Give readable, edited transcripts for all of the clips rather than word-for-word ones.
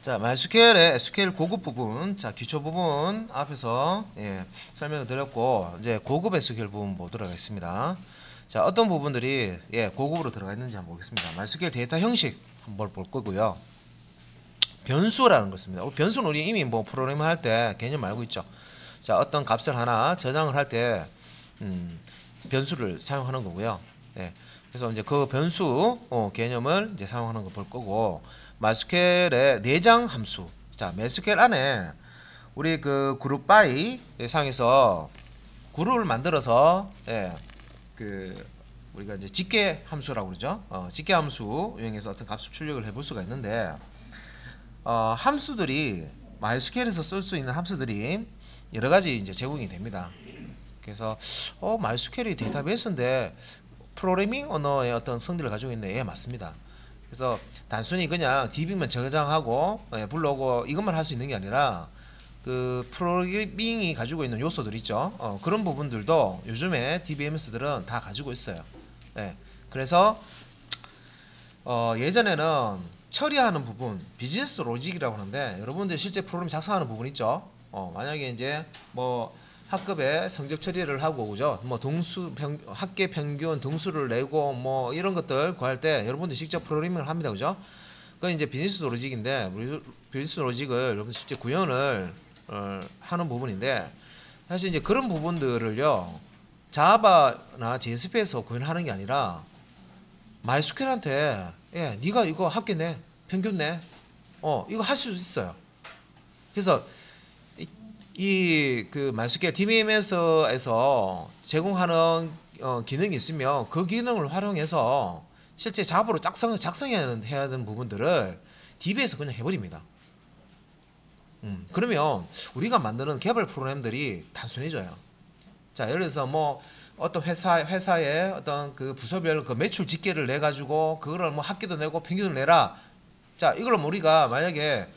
자, MySQL의 SQL 고급 부분, 자 기초 부분 앞에서 설명을 드렸고, 이제 고급 SQL 부분 보도록 하겠습니다. 자, 어떤 부분들이 고급으로 들어가 있는지 한번 보겠습니다. MySQL 데이터 형식 한번 볼 거고요. 변수라는 걸 씁니다. 변수는 우리 이미 뭐 프로그래밍 할 때 개념 알고 있죠. 자, 어떤 값을 하나 저장을 할 때 변수를 사용하는 거고요. 그래서 이제 그 변수 개념을 이제 사용하는 거 볼 거고, MySQL의 내장 함수. 자, MySQL 안에 우리 그 그룹 바이 상에서 그룹을 만들어서 그 우리가 이제 집계 함수라고 그러죠. 집계 함수 이용해서 어떤 값을 출력을 해볼 수가 있는데, 함수들이 MySQL에서 쓸 수 있는 함수들이 여러 가지 이제 제공이 됩니다. 그래서 MySQL이 데이터베이스인데 프로그래밍 언어의 어떤 성질을 가지고 있네. 예, 맞습니다. 그래서 단순히 그냥 DB만 저장하고 불러오고 이것만 할 수 있는 게 아니라 그 프로그래밍이 가지고 있는 요소들 있죠. 그런 부분들도 요즘에 DBMS들은 다 가지고 있어요. 그래서 예전에는 처리하는 부분, 비즈니스 로직이라고 하는데, 여러분들 실제 프로그램 작성하는 부분 있죠. 만약에 이제 뭐 학급에 성적 처리를 하고, 그죠? 뭐 학계 평균 등수를 내고 뭐 이런 것들 구할 때 여러분들 직접 프로그래밍을 합니다, 그죠? 그건 이제 비즈니스 로직인데, 비즈니스 로직을 여러분 실제 구현을 하는 부분인데, 사실 이제 그런 부분들을요, 자바나 JSP에서 구현하는 게 아니라 MySQL한테 네가 이거 합계 내, 평균 내, 이거 할 수 있어요. 그래서 그 MySQL DBMS에서 제공하는 기능이 있으면 그 기능을 활용해서 실제 자바로 작성해야 하는 부분들을 DB에서 그냥 해버립니다. 그러면 우리가 만드는 개발 프로그램들이 단순해져요. 자, 예를 들어서 뭐 어떤 회사의 어떤 그 부서별 그 매출 집계를 내 가지고 그거를 뭐 합계도 내고 평균을 내라. 자, 이걸 우리가 만약에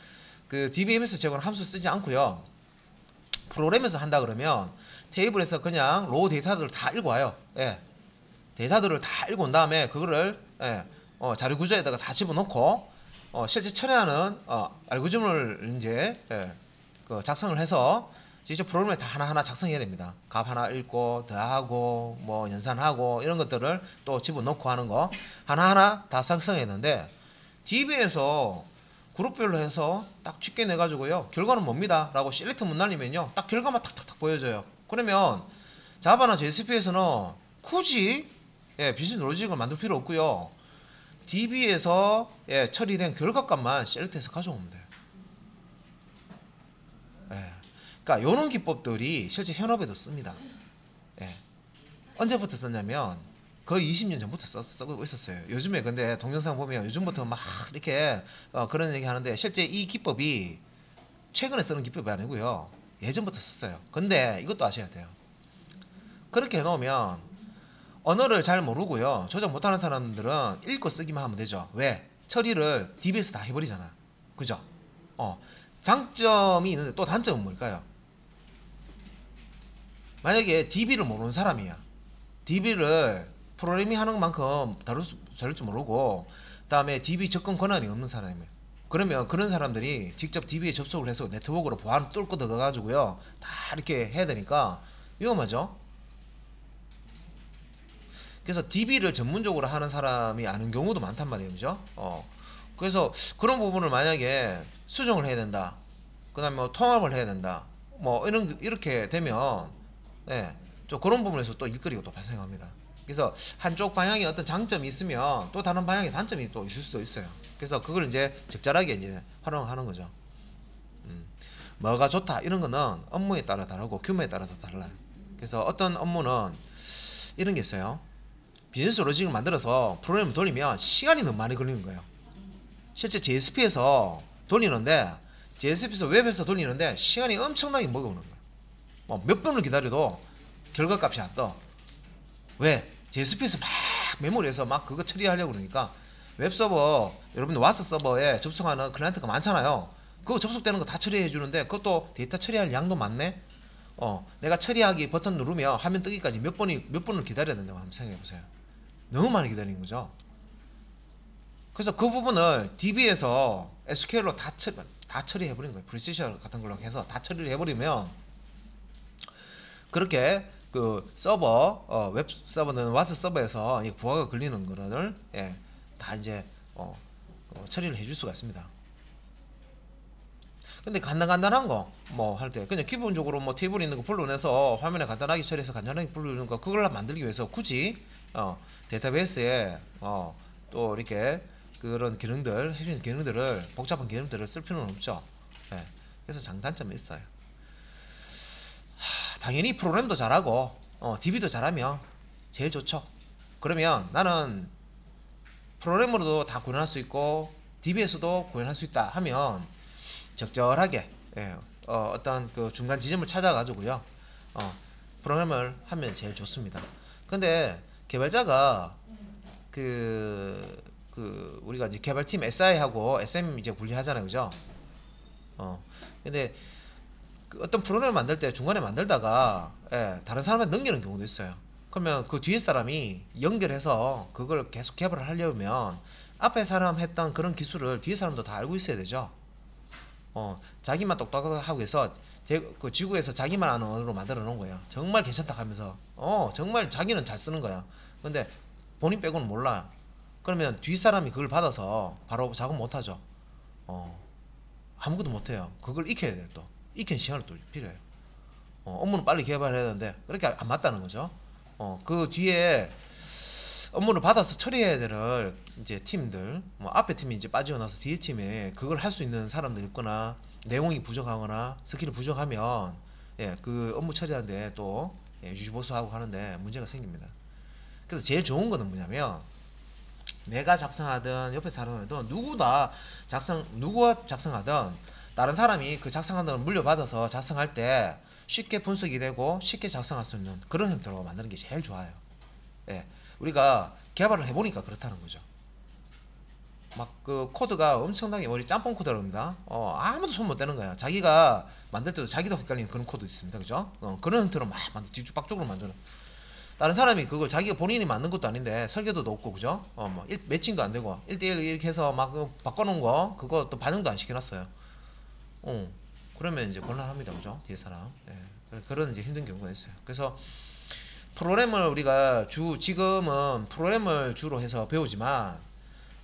그 DBMS 제공하는 함수 쓰지 않고요, 프로그램에서 한다 그러면 테이블에서 그냥 로우 데이터들을 다 읽어와요. 데이터들을 다 읽어온 다음에 그거를 자료 구조에다가 다 집어넣고 실제 처리하는 알고리즘을 이제 그 작성을 해서 직접 프로그램을 다 하나하나 작성해야 됩니다. 값 하나 읽고 더하고 뭐 연산하고 이런 것들을 또 집어넣고 하는 거 하나하나 다 작성해야 되는데, DB에서 그룹별로 해서 딱 집계 내가지고요, 결과는 뭡니다 라고 셀렉트 문 날리면요, 딱 결과만 탁탁탁 보여줘요. 그러면 자바나 JSP에서는 굳이 비즈니스 로직을 만들 필요 없고요, DB에서 처리된 결과값만 셀렉트해서 가져오면 돼요. 그러니까 이런 기법들이 실제 현업에도 씁니다. 언제부터 썼냐면 거의 20년 전부터 쓰고 있었어요. 요즘에 근데 동영상 보면 요즘부터 막 이렇게 그런 얘기 하는데, 실제 이 기법이 최근에 쓰는 기법이 아니고요, 예전부터 썼어요. 근데 이것도 아셔야 돼요. 그렇게 해놓으면 언어를 잘 모르고요, 조작 못하는 사람들은 읽고 쓰기만 하면 되죠. 왜? 처리를 DB에서 다 해버리잖아, 그죠? 장점이 있는데 또 단점은 뭘까요? 만약에 DB를 모르는 사람이야, DB를 프로그래밍 하는 만큼 다룰 줄 모르고, 그다음에 DB 접근 권한이 없는 사람이에요. 그러면 그런 사람들이 직접 DB에 접속을 해서 네트워크로 보안 뚫고 들어가가지고요, 다 이렇게 해야 되니까 위험하죠. 그래서 DB를 전문적으로 하는 사람이 아는 경우도 많단 말이에요, 그죠? 그래서 그런 부분을 만약에 수정을 해야 된다, 그다음에 뭐 통합을 해야 된다, 뭐 이렇게 되면 좀 그런 부분에서 또 일거리가 또 발생합니다. 그래서 한쪽 방향에 어떤 장점이 있으면 또 다른 방향에 단점이 또 있을 수도 있어요. 그래서 그걸 이제 적절하게 이제 활용하는 거죠. 뭐가 좋다 이런 거는 업무에 따라 다르고 규모에 따라서 달라요. 그래서 어떤 업무는 이런 게 있어요. 비즈니스 로직을 만들어서 프로그램을 돌리면 시간이 너무 많이 걸리는 거예요. 실제 JSP에서 돌리는데, JSP에서 웹에서 돌리는데 시간이 엄청나게 먹어오는 거예요. 몇 번을 기다려도 결과값이 안 떠. 왜? JSP에서 막 메모리에서 막 그거 처리하려고 그러니까, 웹서버, 여러분들 와서 서버에 접속하는 클라이언트가 많잖아요. 그거 접속되는 거 다 처리해 주는데 그것도 데이터 처리할 양도 많네. 내가 처리하기 버튼 누르면 화면 뜨기까지 몇 번을 기다려야 된다고 한번 생각해 보세요. 너무 많이 기다리는 거죠. 그래서 그 부분을 DB에서 SQL로 다 처리해 버린 거예요. 프리시저 같은 걸로 해서 다 처리를 해버리면 그렇게 그 서버 웹 서버는 와스 서버에서 부하가 걸리는 거를 다 이제 처리를 해줄 수가 있습니다. 근데 간단한 거 뭐 할 때 그냥 기본적으로 뭐 테이블 있는 거 불러내서 화면에 간단하게 처리해서 간단하게 불러내는 거 그걸 만들기 위해서 굳이 데이터베이스에 또 이렇게 그런 기능들 해주는 기능들을 복잡한 기능들을 쓸 필요는 없죠. 그래서 장단점이 있어요. 당연히 프로그램도 잘하고 DB도 잘하면 제일 좋죠. 그러면 나는 프로그램으로도 다 구현할 수 있고 DB에서도 구현할 수 있다 하면 적절하게 어떤 그 중간 지점을 찾아가지고요 프로그램을 하면 제일 좋습니다. 근데 개발자가 우리가 이제 개발팀 SI하고 SM 이제 분리하잖아요, 그죠? 근데 그 어떤 프로그램을 만들 때 중간에 만들다가 다른 사람한테 넘기는 경우도 있어요. 그러면 그 뒤에 사람이 연결해서 그걸 계속 개발을 하려면 앞에 사람 했던 그런 기술을 뒤에 사람도 다 알고 있어야 되죠. 자기만 똑똑하고 해서 그 지구에서 자기만 아는 언어로 만들어 놓은 거예요. 정말 괜찮다 하면서 정말 자기는 잘 쓰는 거야. 근데 본인 빼고는 몰라. 그러면 뒤 사람이 그걸 받아서 바로 작업 못 하죠. 아무것도 못 해요. 그걸 익혀야 돼요. 또 익히는 시간을 또 필요해요. 업무는 빨리 개발해야 되는데 그렇게 안 맞다는 거죠. 그 뒤에 업무를 받아서 처리해야 될 이제 팀들, 뭐 앞에 팀이 이제 빠지고 나서 뒤에 팀에 그걸 할 수 있는 사람들 있거나 내용이 부족하거나 스킬이 부족하면 그 업무 처리하는데 또 유지보수하고 하는데 문제가 생깁니다. 그래서 제일 좋은 거는 뭐냐면 내가 작성하든 옆에 사람하든 누구가 작성하든 다른 사람이 그 작성하는 걸 물려받아서 작성할 때 쉽게 분석이 되고 쉽게 작성할 수 있는 그런 형태로 만드는 게 제일 좋아요. 우리가 개발을 해보니까 그렇다는 거죠. 막 그 코드가 엄청나게 우리 짬뽕 코드랍니다. 아무도 손 못 대는 거야. 자기가 만들 때도 자기도 헷갈리는 그런 코드 있습니다, 그죠? 그런 형태로 막 뒤죽박죽으로 만드는. 다른 사람이 그걸 자기가 본인이 만든 것도 아닌데 설계도도 없고, 그죠? 뭐 매칭도 안 되고 1대1 이렇게 해서 막 바꿔놓은 거 그거 또 반영도 안 시켜놨어요. 그러면 이제 곤란합니다, 그죠? 뒤에 사람. 그런 이제 힘든 경우가 있어요. 그래서 프로그램을 우리가 지금은 프로그램을 주로 해서 배우지만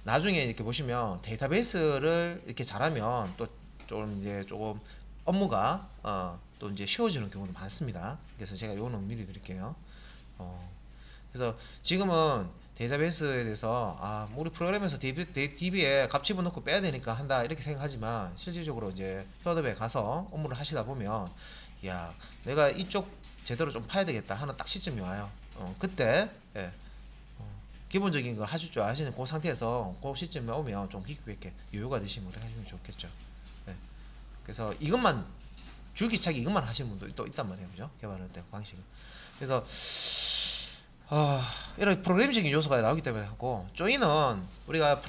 나중에 이렇게 보시면 데이터베이스를 이렇게 잘하면 또 조금 업무가 또 이제 쉬워지는 경우도 많습니다. 그래서 제가 요거는 미리 드릴게요. 그래서 지금은 데이터베이스에 대해서 우리 프로그램에서 DB에 값 집어넣고 빼야 되니까 한다 이렇게 생각하지만 실질적으로 이제 협업에 가서 업무를 하시다 보면 야 내가 이쪽 제대로 좀 파야 되겠다 하는 딱 시점이 와요. 그때 기본적인 걸 하실 줄 아시는 그 상태에서 그 시점에 오면 좀 깊게 있게 여유가 되시면 그렇게 하시면 좋겠죠. 그래서 이것만 줄기차게 이것만 하시는 분도 또 있단 말이에요, 그죠? 개발할 때 방식은. 그래서 이런 프로그램적인 요소가 나오기 때문에 하고 조인은 우리가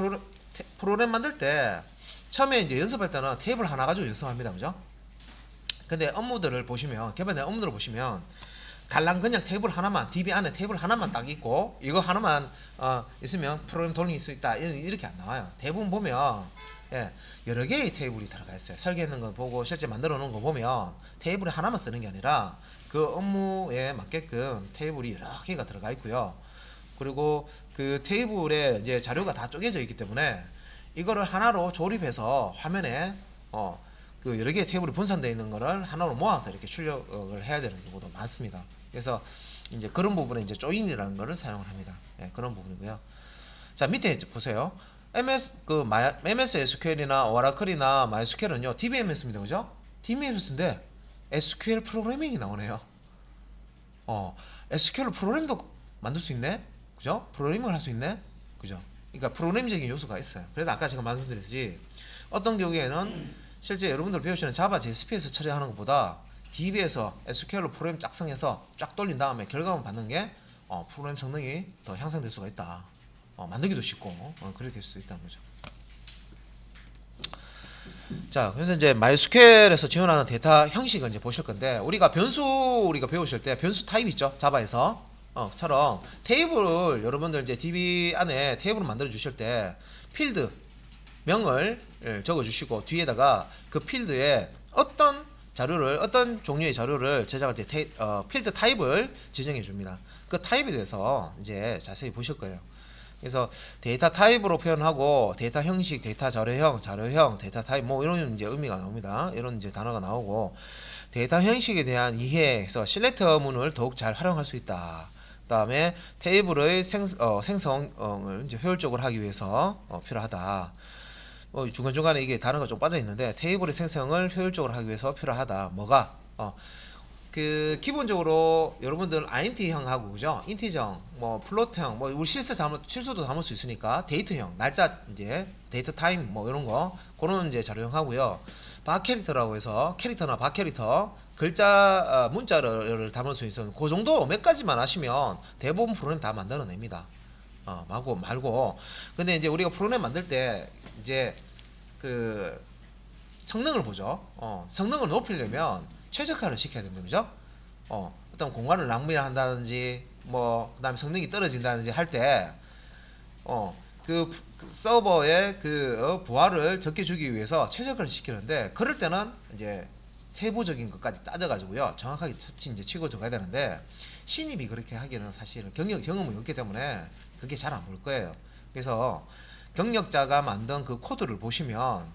프로그램 만들 때 처음에 이제 연습할 때는 테이블 하나 가지고 연습합니다, 그죠? 근데 업무들을 보시면 개발된 업무들을 보시면 달랑 그냥 테이블 하나만 DB 안에 테이블 하나만 딱 있고 이거 하나만 있으면 프로그램 돌릴 수 있다 이렇게 안 나와요. 대부분 보면 여러 개의 테이블이 들어가 있어요. 설계했는 거 보고 실제 만들어 놓은 거 보면 테이블에 하나만 쓰는 게 아니라 그 업무에 맞게끔 테이블이 여러 개가 들어가 있고요. 그리고 그 테이블에 이제 자료가 다 쪼개져 있기 때문에 이거를 하나로 조립해서 화면에 그 여러 개의 테이블이 분산되어 있는 거를 하나로 모아서 이렇게 출력을 해야 되는 경우도 많습니다. 그래서 이제 그런 부분에 이제 조인이라는 거를 사용을 합니다. 그런 부분이고요. 자, 밑에 보세요. MS SQL이나 오라클이나 MySQL은요, DBMS입니다, 그죠? DBMS인데 SQL 프로그래밍이 나오네요. SQL 프로그램도 만들 수 있네, 그죠? 프로그래밍을 할 수 있네, 그죠? 그러니까 프로그램적인 요소가 있어요. 그래서 아까 제가 말씀드렸듯이 어떤 경우에는 실제 여러분들 배우시는 자바 JSP에서 처리하는 것보다 DB에서 SQL로 프로그램 작성해서 쫙 돌린 다음에 결과만 받는 게 프로그램 성능이 더 향상될 수가 있다. 만들기도 쉽고 그렇게 될 수도 있다는 거죠. 자, 그래서 이제 MySQL에서 지원하는 데이터 형식을 이제 보실 건데 우리가 변수 배우실 때 변수 타입 있죠, 자바에서 처럼 테이블을 여러분들 이제 DB 안에 테이블을 만들어 주실 때 필드 명을 적어 주시고 뒤에다가 그 필드에 어떤 종류의 자료를 제작할 때 필드 타입을 지정해 줍니다. 그 타입에 대해서 이제 자세히 보실 거예요. 그래서 데이터 타입으로 표현하고 데이터 형식, 데이터 자료형, 데이터 타입 뭐 이런 이제 의미가 나옵니다. 이런 이제 단어가 나오고 데이터 형식에 대한 이해에서 실렉터 문을 더욱 잘 활용할 수 있다. 그다음에 테이블의 생성을 이제 효율적으로 하기 위해서 필요하다. 중간중간에 이게 단어가 좀 빠져 있는데 테이블의 생성을 효율적으로 하기 위해서 필요하다. 뭐가? 그 기본적으로 여러분들 INT형하고 그죠? 인티저, 뭐 플로트형, 뭐 우리 실수도 담을 수 있으니까 데이터형, 날짜 이제 데이터 타임 뭐 이런 거 그런 이제 자료형 하고요. 바 캐릭터라고 해서 캐릭터나 바 캐릭터 글자 문자를 담을 수 있는 그 정도 몇 가지만 하시면 대부분 프로그램 다 만들어냅니다. 말고 근데 이제 우리가 프로그램 만들 때 이제 그 성능을 보죠. 성능을 높이려면 최적화를 시켜야 됩니다. 그죠? 어떤 공간을 낭비한다든지 뭐 그다음에 성능이 떨어진다든지 할 때 그 서버의 그 부하를 적게 주기 위해서 최적화를 시키는데 그럴 때는 이제 세부적인 것까지 따져가지고요 정확하게 이제 치고 들어가야 되는데 신입이 그렇게 하기에는 사실은 경험이 없기 때문에 그게 잘 안 보일 거예요. 그래서 경력자가 만든 그 코드를 보시면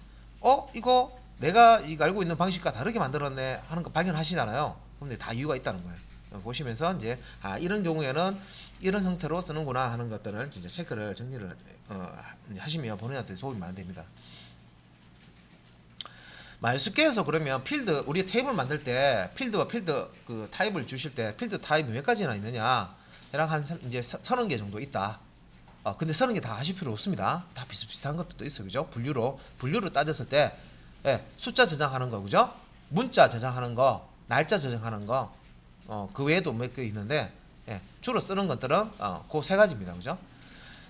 이거 내가 이거 알고 있는 방식과 다르게 만들었네 하는 거 발견하시잖아요. 근데 다 이유가 있다는 거예요. 보시면서 이제 이런 경우에는 이런 형태로 쓰는구나 하는 것들을 진짜 체크를 정리를 하시면 본인한테 도움이 많이 됩니다. MySQL에서 그러면 필드 우리 테이블 만들 때 필드와 필드 그 타입을 주실 때 필드 타입이 몇 가지나 있느냐 대략 한 이제 30개 정도 있다. 근데 30개 다 하실 필요 없습니다. 다 비슷비슷한 것도 있어요. 그죠? 분류로 따졌을 때 숫자 저장하는 거 그죠? 문자 저장하는 거 날짜 저장하는 거 그 외에도 몇 개 있는데 주로 쓰는 것들은 그 세 가지입니다. 그죠?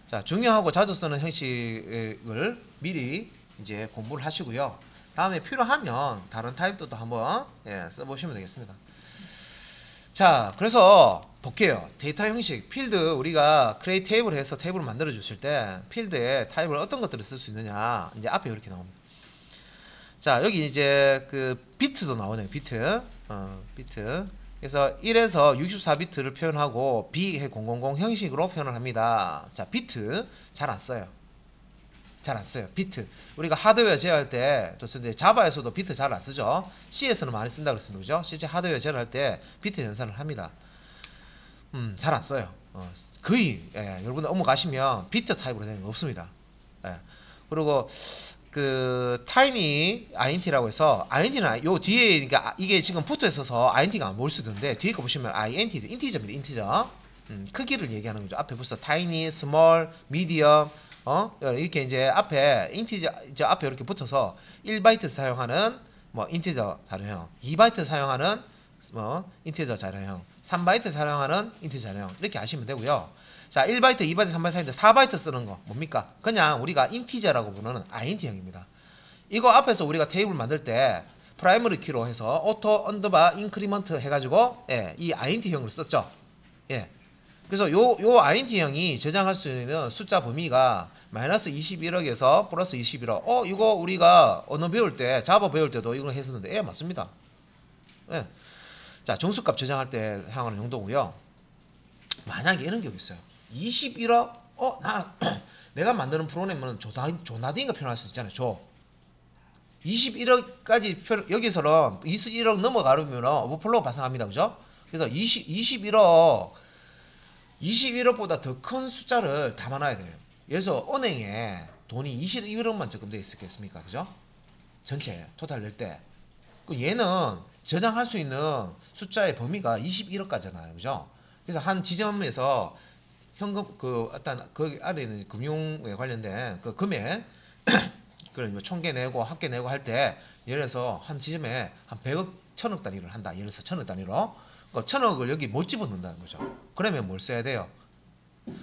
자, 중요하고 자주 쓰는 형식을 미리 이제 공부를 하시고요. 다음에 필요하면 다른 타입도 한번 써보시면 되겠습니다. 자, 그래서 볼게요. 데이터 형식, 필드 우리가 크리에이트 테이블 해서 테이블을 만들어 주실 때 필드에 타입을 어떤 것들을 쓸 수 있느냐 이제 앞에 이렇게 나옵니다. 자, 여기 이제 그 비트도 나오네요. 비트. 그래서 1에서 64비트를 표현하고 B000 형식으로 표현을 합니다. 자, 비트 잘 안 써요. 비트. 우리가 하드웨어 제어할 때 또 쓰는데 자바에서도 비트 잘 안 쓰죠. C에서는 많이 쓴다 그랬습니다. 그죠? 실제 하드웨어 제어할 때 비트 연산을 합니다. 잘 안 써요. 거의 여러분들 업무 가시면 비트 타입으로 되는 거 없습니다. 그리고 그 타이니 INT라고 해서 INT는 요 뒤에 그러니까 이게 지금 붙어 있어서 INT가 안 보일 수도 있는데 뒤에 거 보시면 INT 인티저입니다. 인티저. 크기를 얘기하는 거죠. 앞에 벌써 타이니, 스몰, 미디엄 이렇게 이제 앞에 인티저 앞에 이렇게 붙어서 1바이트 사용하는 뭐 인티저 자료형, 2바이트 사용하는 뭐 인티저 자료형, 3바이트 사용하는 인티저 자료형 이렇게 하시면 되고요. 자, 1바이트, 2바이트, 3바이트 사이인데 4바이트 쓰는 거 뭡니까? 그냥 우리가 인티저라고 부르는 INT형입니다. 이거 앞에서 우리가 테이블 만들 때 프라이머리 키로 해서 오토 언더바 인크리먼트 해가지고 이 INT형을 썼죠. 그래서 요 INT형이 저장할 수 있는 숫자 범위가 마이너스 21억에서 플러스 21억. 이거 우리가 언어 배울 때 자바 배울 때도 이걸 했었는데 맞습니다. 자, 정수값 저장할 때 사용하는 용도고요. 만약에 이런 경우 있어요. 21억 내가 만드는 프로그램은 조나딩가 표현할 수 있잖아요. 21억까지 여기서는 21억 넘어가려면 오버플로우 발생합니다. 그죠? 그래서 21억보다 더 큰 숫자를 담아놔야 돼요. 그래서 은행에 돈이 21억만 적금되어 있었겠습니까? 그죠? 전체 토탈 낼 때. 얘는 저장할 수 있는 숫자의 범위가 21억까지잖아요. 그죠? 그래서 한 지점에서 현금 어떤 거기 아래 있는 금융에 관련된 그 금액 그걸 뭐 총계 내고 합계 내고 할 때 예를 들어서 한 지점에 한 100억 1000억 단위를 한다. 예를 들어서 1000억 단위로 1000억을 여기 못 집어넣는다는 거죠. 그러면 뭘 써야 돼요?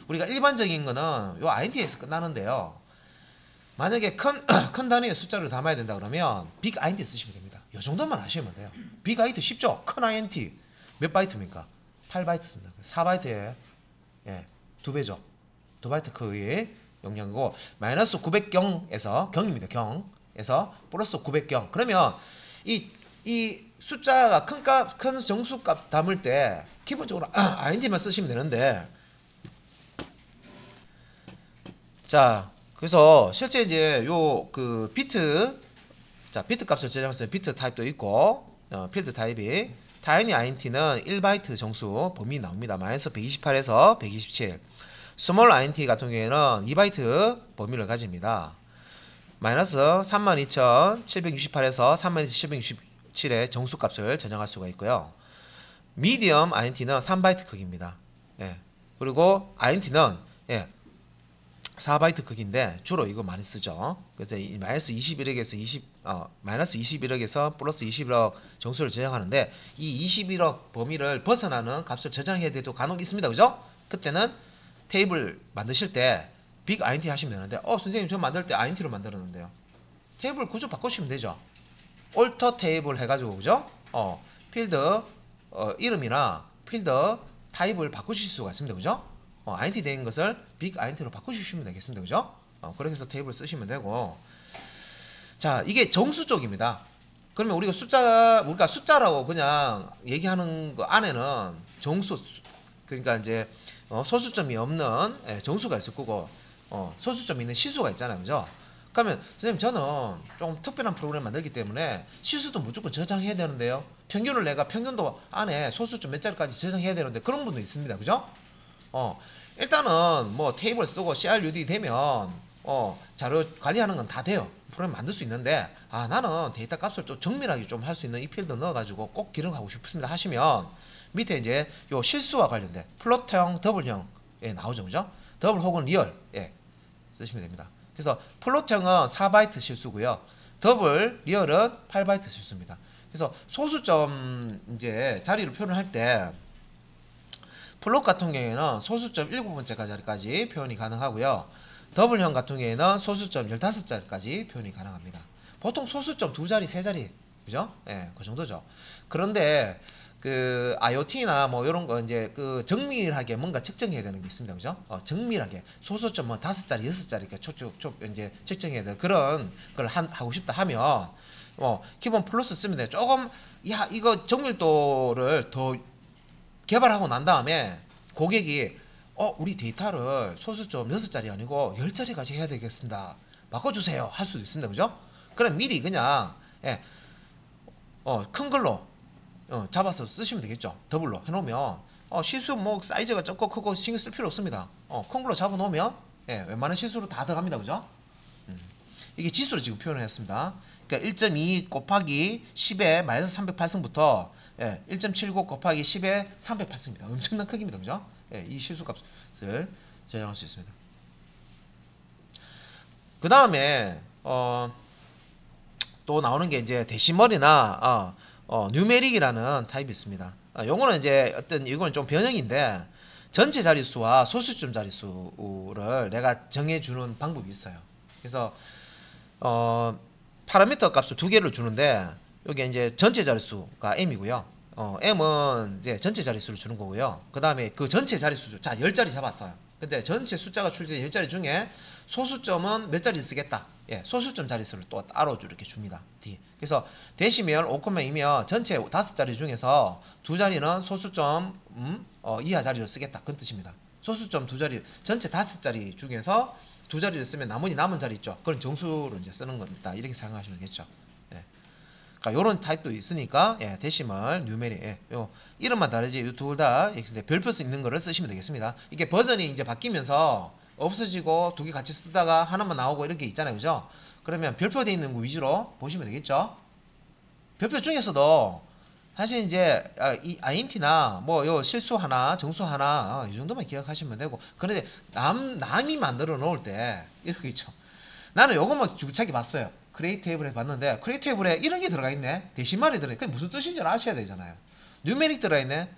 우리가 일반적인 거는 요 INT에서 끝나는데요. 만약에 큰 단위의 숫자를 담아야 된다 그러면 빅 INT 쓰시면 됩니다. 요 정도만 하시면 돼요. 빅 INT 쉽죠? 큰 INT 몇 바이트입니까? 8바이트 쓴다. 4바이트에 예, 2배죠. 2바이트 크기의 용량이고 마이너스 900경에서 경입니다. 경에서 플러스 900경. 그러면 이 숫자가 큰 정수값 담을 때 기본적으로 INT만 쓰시면 되는데 자 그래서 실제 이제 요 그 비트 자 비트 값을 저장했을 때 비트 타입도 있고 필드 타입이 타이니 INT는 1바이트 정수 범위 나옵니다. 마이너스 128에서 127 스몰 INT 같은 경우에는 2바이트 범위를 가집니다. 마이너스 32,768에서 32,767의 정수값을 저장할 수가 있고요. 미디엄 INT는 3바이트 크기입니다. 예. 그리고 INT는 예. 4바이트 크기인데 주로 이거 많이 쓰죠. 그래서 이 마이너스 21억에서 마이너스 21억에서 플러스 21억 정수를 저장하는데 이 21억 범위를 벗어나는 값을 저장해야 돼도 간혹 있습니다. 그죠? 그때는 테이블 만드실 때 빅 INT 하시면 되는데 선생님 저 만들 때 INT로 만들었는데요. 테이블 구조 바꾸시면 되죠. 올터 테이블 해가지고 그죠? 필드 이름이나 필드 타입을 바꾸실 수가 있습니다. 그죠? INT 된 것을 빅 INT로 바꾸시면 되겠습니다. 그죠? 그렇게 해서 테이블 쓰시면 되고 자 이게 정수 쪽입니다. 그러면 우리가 숫자라고 그냥 얘기하는 거 안에는 정수 그러니까 이제 소수점이 없는 정수가 있을 거고 소수점이 있는 시수가 있잖아요. 그죠? 그러면 선생님 저는 좀 특별한 프로그램 만들기 때문에 시수도 무조건 저장해야 되는데요. 평균을 내가 평균도 안에 소수점 몇 자리까지 저장해야 되는데 그런 분도 있습니다. 그죠? 일단은 뭐 테이블 쓰고 CRUD 되면 자료 관리하는 건 다 돼요. 프로그램 만들 수 있는데 나는 데이터 값을 좀 정밀하게 좀 할 수 있는 이 필드 넣어가지고 꼭 기록하고 싶습니다 하시면 밑에 이제 요 실수와 관련된 플로트형, 더블형 나오죠. 그죠? 더블 혹은 리얼 쓰시면 됩니다. 그래서 플로트형은 4바이트 실수고요. 더블 리얼은 8바이트 실수입니다. 그래서 소수점 이제 자리를 표현할 때 플롯 같은 경우에는 소수점 7번째 자리까지 표현이 가능하고요. 더블형 같은 경우에는 소수점 15자리까지 표현이 가능합니다. 보통 소수점 2자리, 3자리 그죠? 그 정도죠. 그런데 그 IoT나 뭐 이런 거 이제 그 정밀하게 뭔가 측정해야 되는 게 있습니다. 그죠? 정밀하게 소수점 뭐 5자리, 6자리 이렇게 촉 이제 측정해야 될 그런 걸 하고 싶다 하면 기본 플러스 쓰면 돼요. 조금 이거 정밀도를 더 개발하고 난 다음에 고객이 우리 데이터를 소수점 6자리 아니고 10자리까지 해야 되겠습니다. 바꿔주세요. 할 수도 있습니다. 그죠? 그럼 미리 그냥 큰 걸로 잡아서 쓰시면 되겠죠. 더블로 해놓으면 시수 뭐 사이즈가 적고 크고 신경 쓸 필요 없습니다. 큰 걸로 잡아놓으면 웬만한 시수로 다 들어갑니다. 그죠? 이게 지수로 지금 표현을 했습니다. 그러니까 1.2 곱하기 10의 마이너스 308승부터 1.79 곱하기 10의 308승입니다. 엄청난 크기입니다. 그죠? 이 실수값을 저장할 수 있습니다. 그 다음에 또 나오는 게 이제 데시멀이나 뉴메릭이라는 타입이 있습니다. 요거는 이제 이거는 좀 변형인데 전체 자릿수와 소수점 자릿수를 내가 정해주는 방법이 있어요. 그래서 파라미터 값을 2개를 주는데 여기 이제 전체 자릿수가 m이고요. m은 이제 전체 자릿수를 주는 거고요. 그 다음에 그 전체 자릿수 자 10자리 잡았어요. 근데 전체 숫자가 출제된 10자리 중에 소수점은 몇 자리 쓰겠다. 소수점 자릿수를 또 따로 이렇게 줍니다. D. 그래서 데시멀 5,2면 전체 5자리 중에서 2자리는 소수점 이하 자리로 쓰겠다. 그런 뜻입니다. 소수점 2자리 전체 5자리 중에서 2자리를 쓰면 나머지 남은 자리 있죠. 그런 정수로 이제 쓰는 겁니다. 이렇게 생각하시면 되겠죠. 그러니까 요런 타입도 있으니까 데시멀, 뉴메릭 이름만 다르지 이 둘 다 별표 수 있는 거를 쓰시면 되겠습니다. 이게 버전이 이제 바뀌면서 없어지고 2개 같이 쓰다가 하나만 나오고 이런 게 있잖아요. 그죠? 그러면 별표 돼 있는 거 위주로 보시면 되겠죠? 별표 중에서도 사실 이제 이 INT나 뭐 요 실수 하나, 정수 하나 이 정도만 기억하시면 되고 그런데 남이 만들어 놓을 때 이렇게 있죠. 나는 요것만 주구차게 봤어요. 크리에이트 테이블에 봤는데 크리에이트 테이블에 이런 게 들어가 있네. 데시멀이 들어있네. 그게 무슨 뜻인지 아셔야 되잖아요. 뉴메릭 들어있네.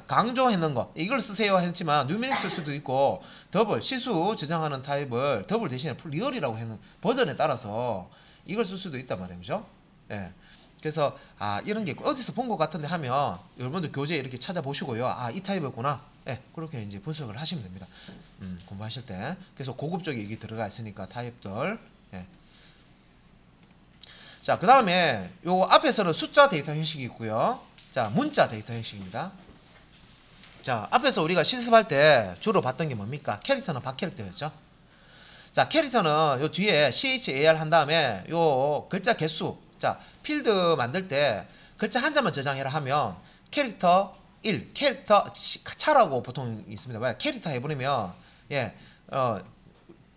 강조했는 거 이걸 쓰세요 했지만 뉴메릭 쓸 수도 있고 더블 시수 저장하는 타입을 더블 대신에 리얼이라고 하는 버전에 따라서 이걸 쓸 수도 있단 말이에요. 그죠? 그래서 이런 게 있고 어디서 본 것 같은데 하면 여러분들 교재 이렇게 찾아보시고요. 이 타입이구나. 예, 그렇게 이제 분석을 하시면 됩니다. 공부하실 때. 그래서 고급적인 이게 들어가 있으니까 타입들. 예. 자, 그 다음에 요 앞에서는 숫자 데이터 형식이 있고요. 자, 문자 데이터 형식입니다. 자, 앞에서 우리가 실습할 때 주로 봤던 게 뭡니까? 캐릭터는 박캐릭터였죠. 자, 캐릭터는 요 뒤에 CHAR 한 다음에 요 글자 개수. 자, 필드 만들 때 글자 한 자만 저장해라 하면 캐릭터 1, 캐릭터 차라고 보통 있습니다. 왜? 캐릭터 해버리면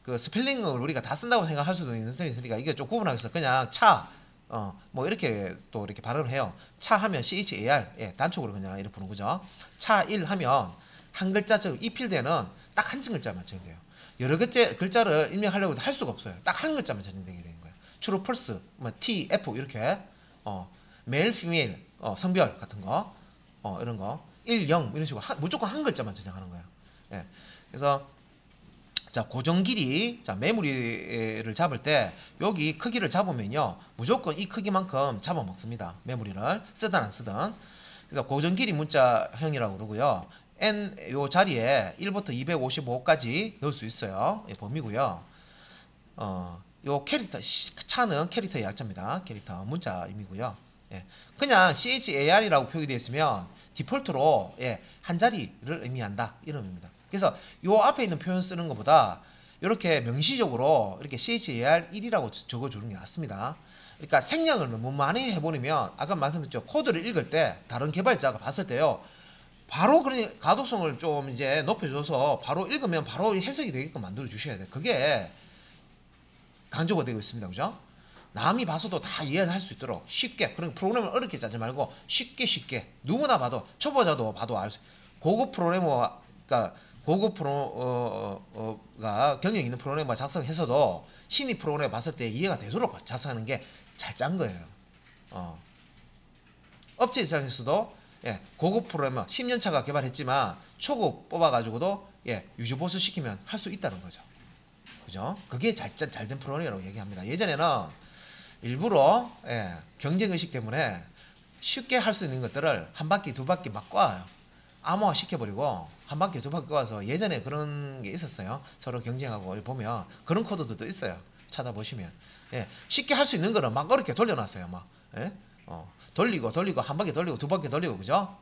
그 스펠링을 우리가 다 쓴다고 생각할 수도 있으니까 이게 좀 구분하기 위해서 그냥 뭐 이렇게 또 이렇게 발음을 해요. 차 하면 CHAR, 단축으로 그냥 이렇게 부르는 거죠. 차 1 하면 한 글자쯤 이 필드에는 딱 한 글자만 저장돼요. 여러 글자를 입력하려고 할 수가 없어요. 딱 한 글자만 저장되게 되는 거예요. true, false, 뭐 T, F 이렇게 male, female, 성별 같은 거, 이런 거 1, 0 이런 식으로 무조건 한 글자만 저장하는 거예요. 예. 그래서 자, 고정 길이, 자, 메모리를 잡을 때 여기 크기를 잡으면요 무조건 이 크기만큼 잡아먹습니다. 메모리를 쓰든 안 쓰든. 그래서 고정 길이 문자형이라고 그러고요. n 요 자리에 1부터 255까지 넣을 수 있어요. 범위고요. 요 캐릭터 차는 캐릭터의 약자입니다. 캐릭터 문자 의미고요. 그냥 CHAR이라고 표기되어 있으면 디폴트로 한 자리를 의미한다 이런 의미입니다. 그래서 요 앞에 있는 표현 쓰는 것보다 이렇게 명시적으로 이렇게 CHAR 1이라고 적어주는 게 낫습니다. 그러니까 생략을 너무 많이 해버리면 아까 말씀드렸죠. 코드를 읽을 때 다른 개발자가 봤을 때요. 바로 그러니 가독성을 좀 이제 높여줘서 바로 읽으면 바로 해석이 되게끔 만들어 주셔야 돼요. 그게 강조가 되고 있습니다. 그죠? 남이 봐서도 다 이해할 수 있도록 쉽게, 그러니까 프로그램을 어렵게 짜지 말고 쉽게 누구나 봐도 초보자도 봐도 알 수, 고급 프로그래머가 그러니까 고급 프로가 경력 있는 프로그래머 작성해서도 신입 프로그래머 봤을 때 이해가 되도록 작성하는 게 잘 짠 거예요. 업체 입장에서도 고급 프로그래머 10년차가 개발했지만 초급 뽑아가지고도 유지보수 시키면 할 수 있다는 거죠. 그죠? 그게 잘된 프로그래머라고 얘기합니다. 예전에는 일부러 경쟁의식 때문에 쉽게 할 수 있는 것들을 한 바퀴 두 바퀴 막 꽈요. 암호화 시켜버리고 한 바퀴 두 바퀴 꽈서 예전에 그런 게 있었어요. 서로 경쟁하고 보면 그런 코드도 있어요. 찾아보시면 쉽게 할 수 있는 거는 막 어렵게 돌려놨어요. 막 돌리고 한 바퀴 돌리고 두 바퀴 돌리고 그죠?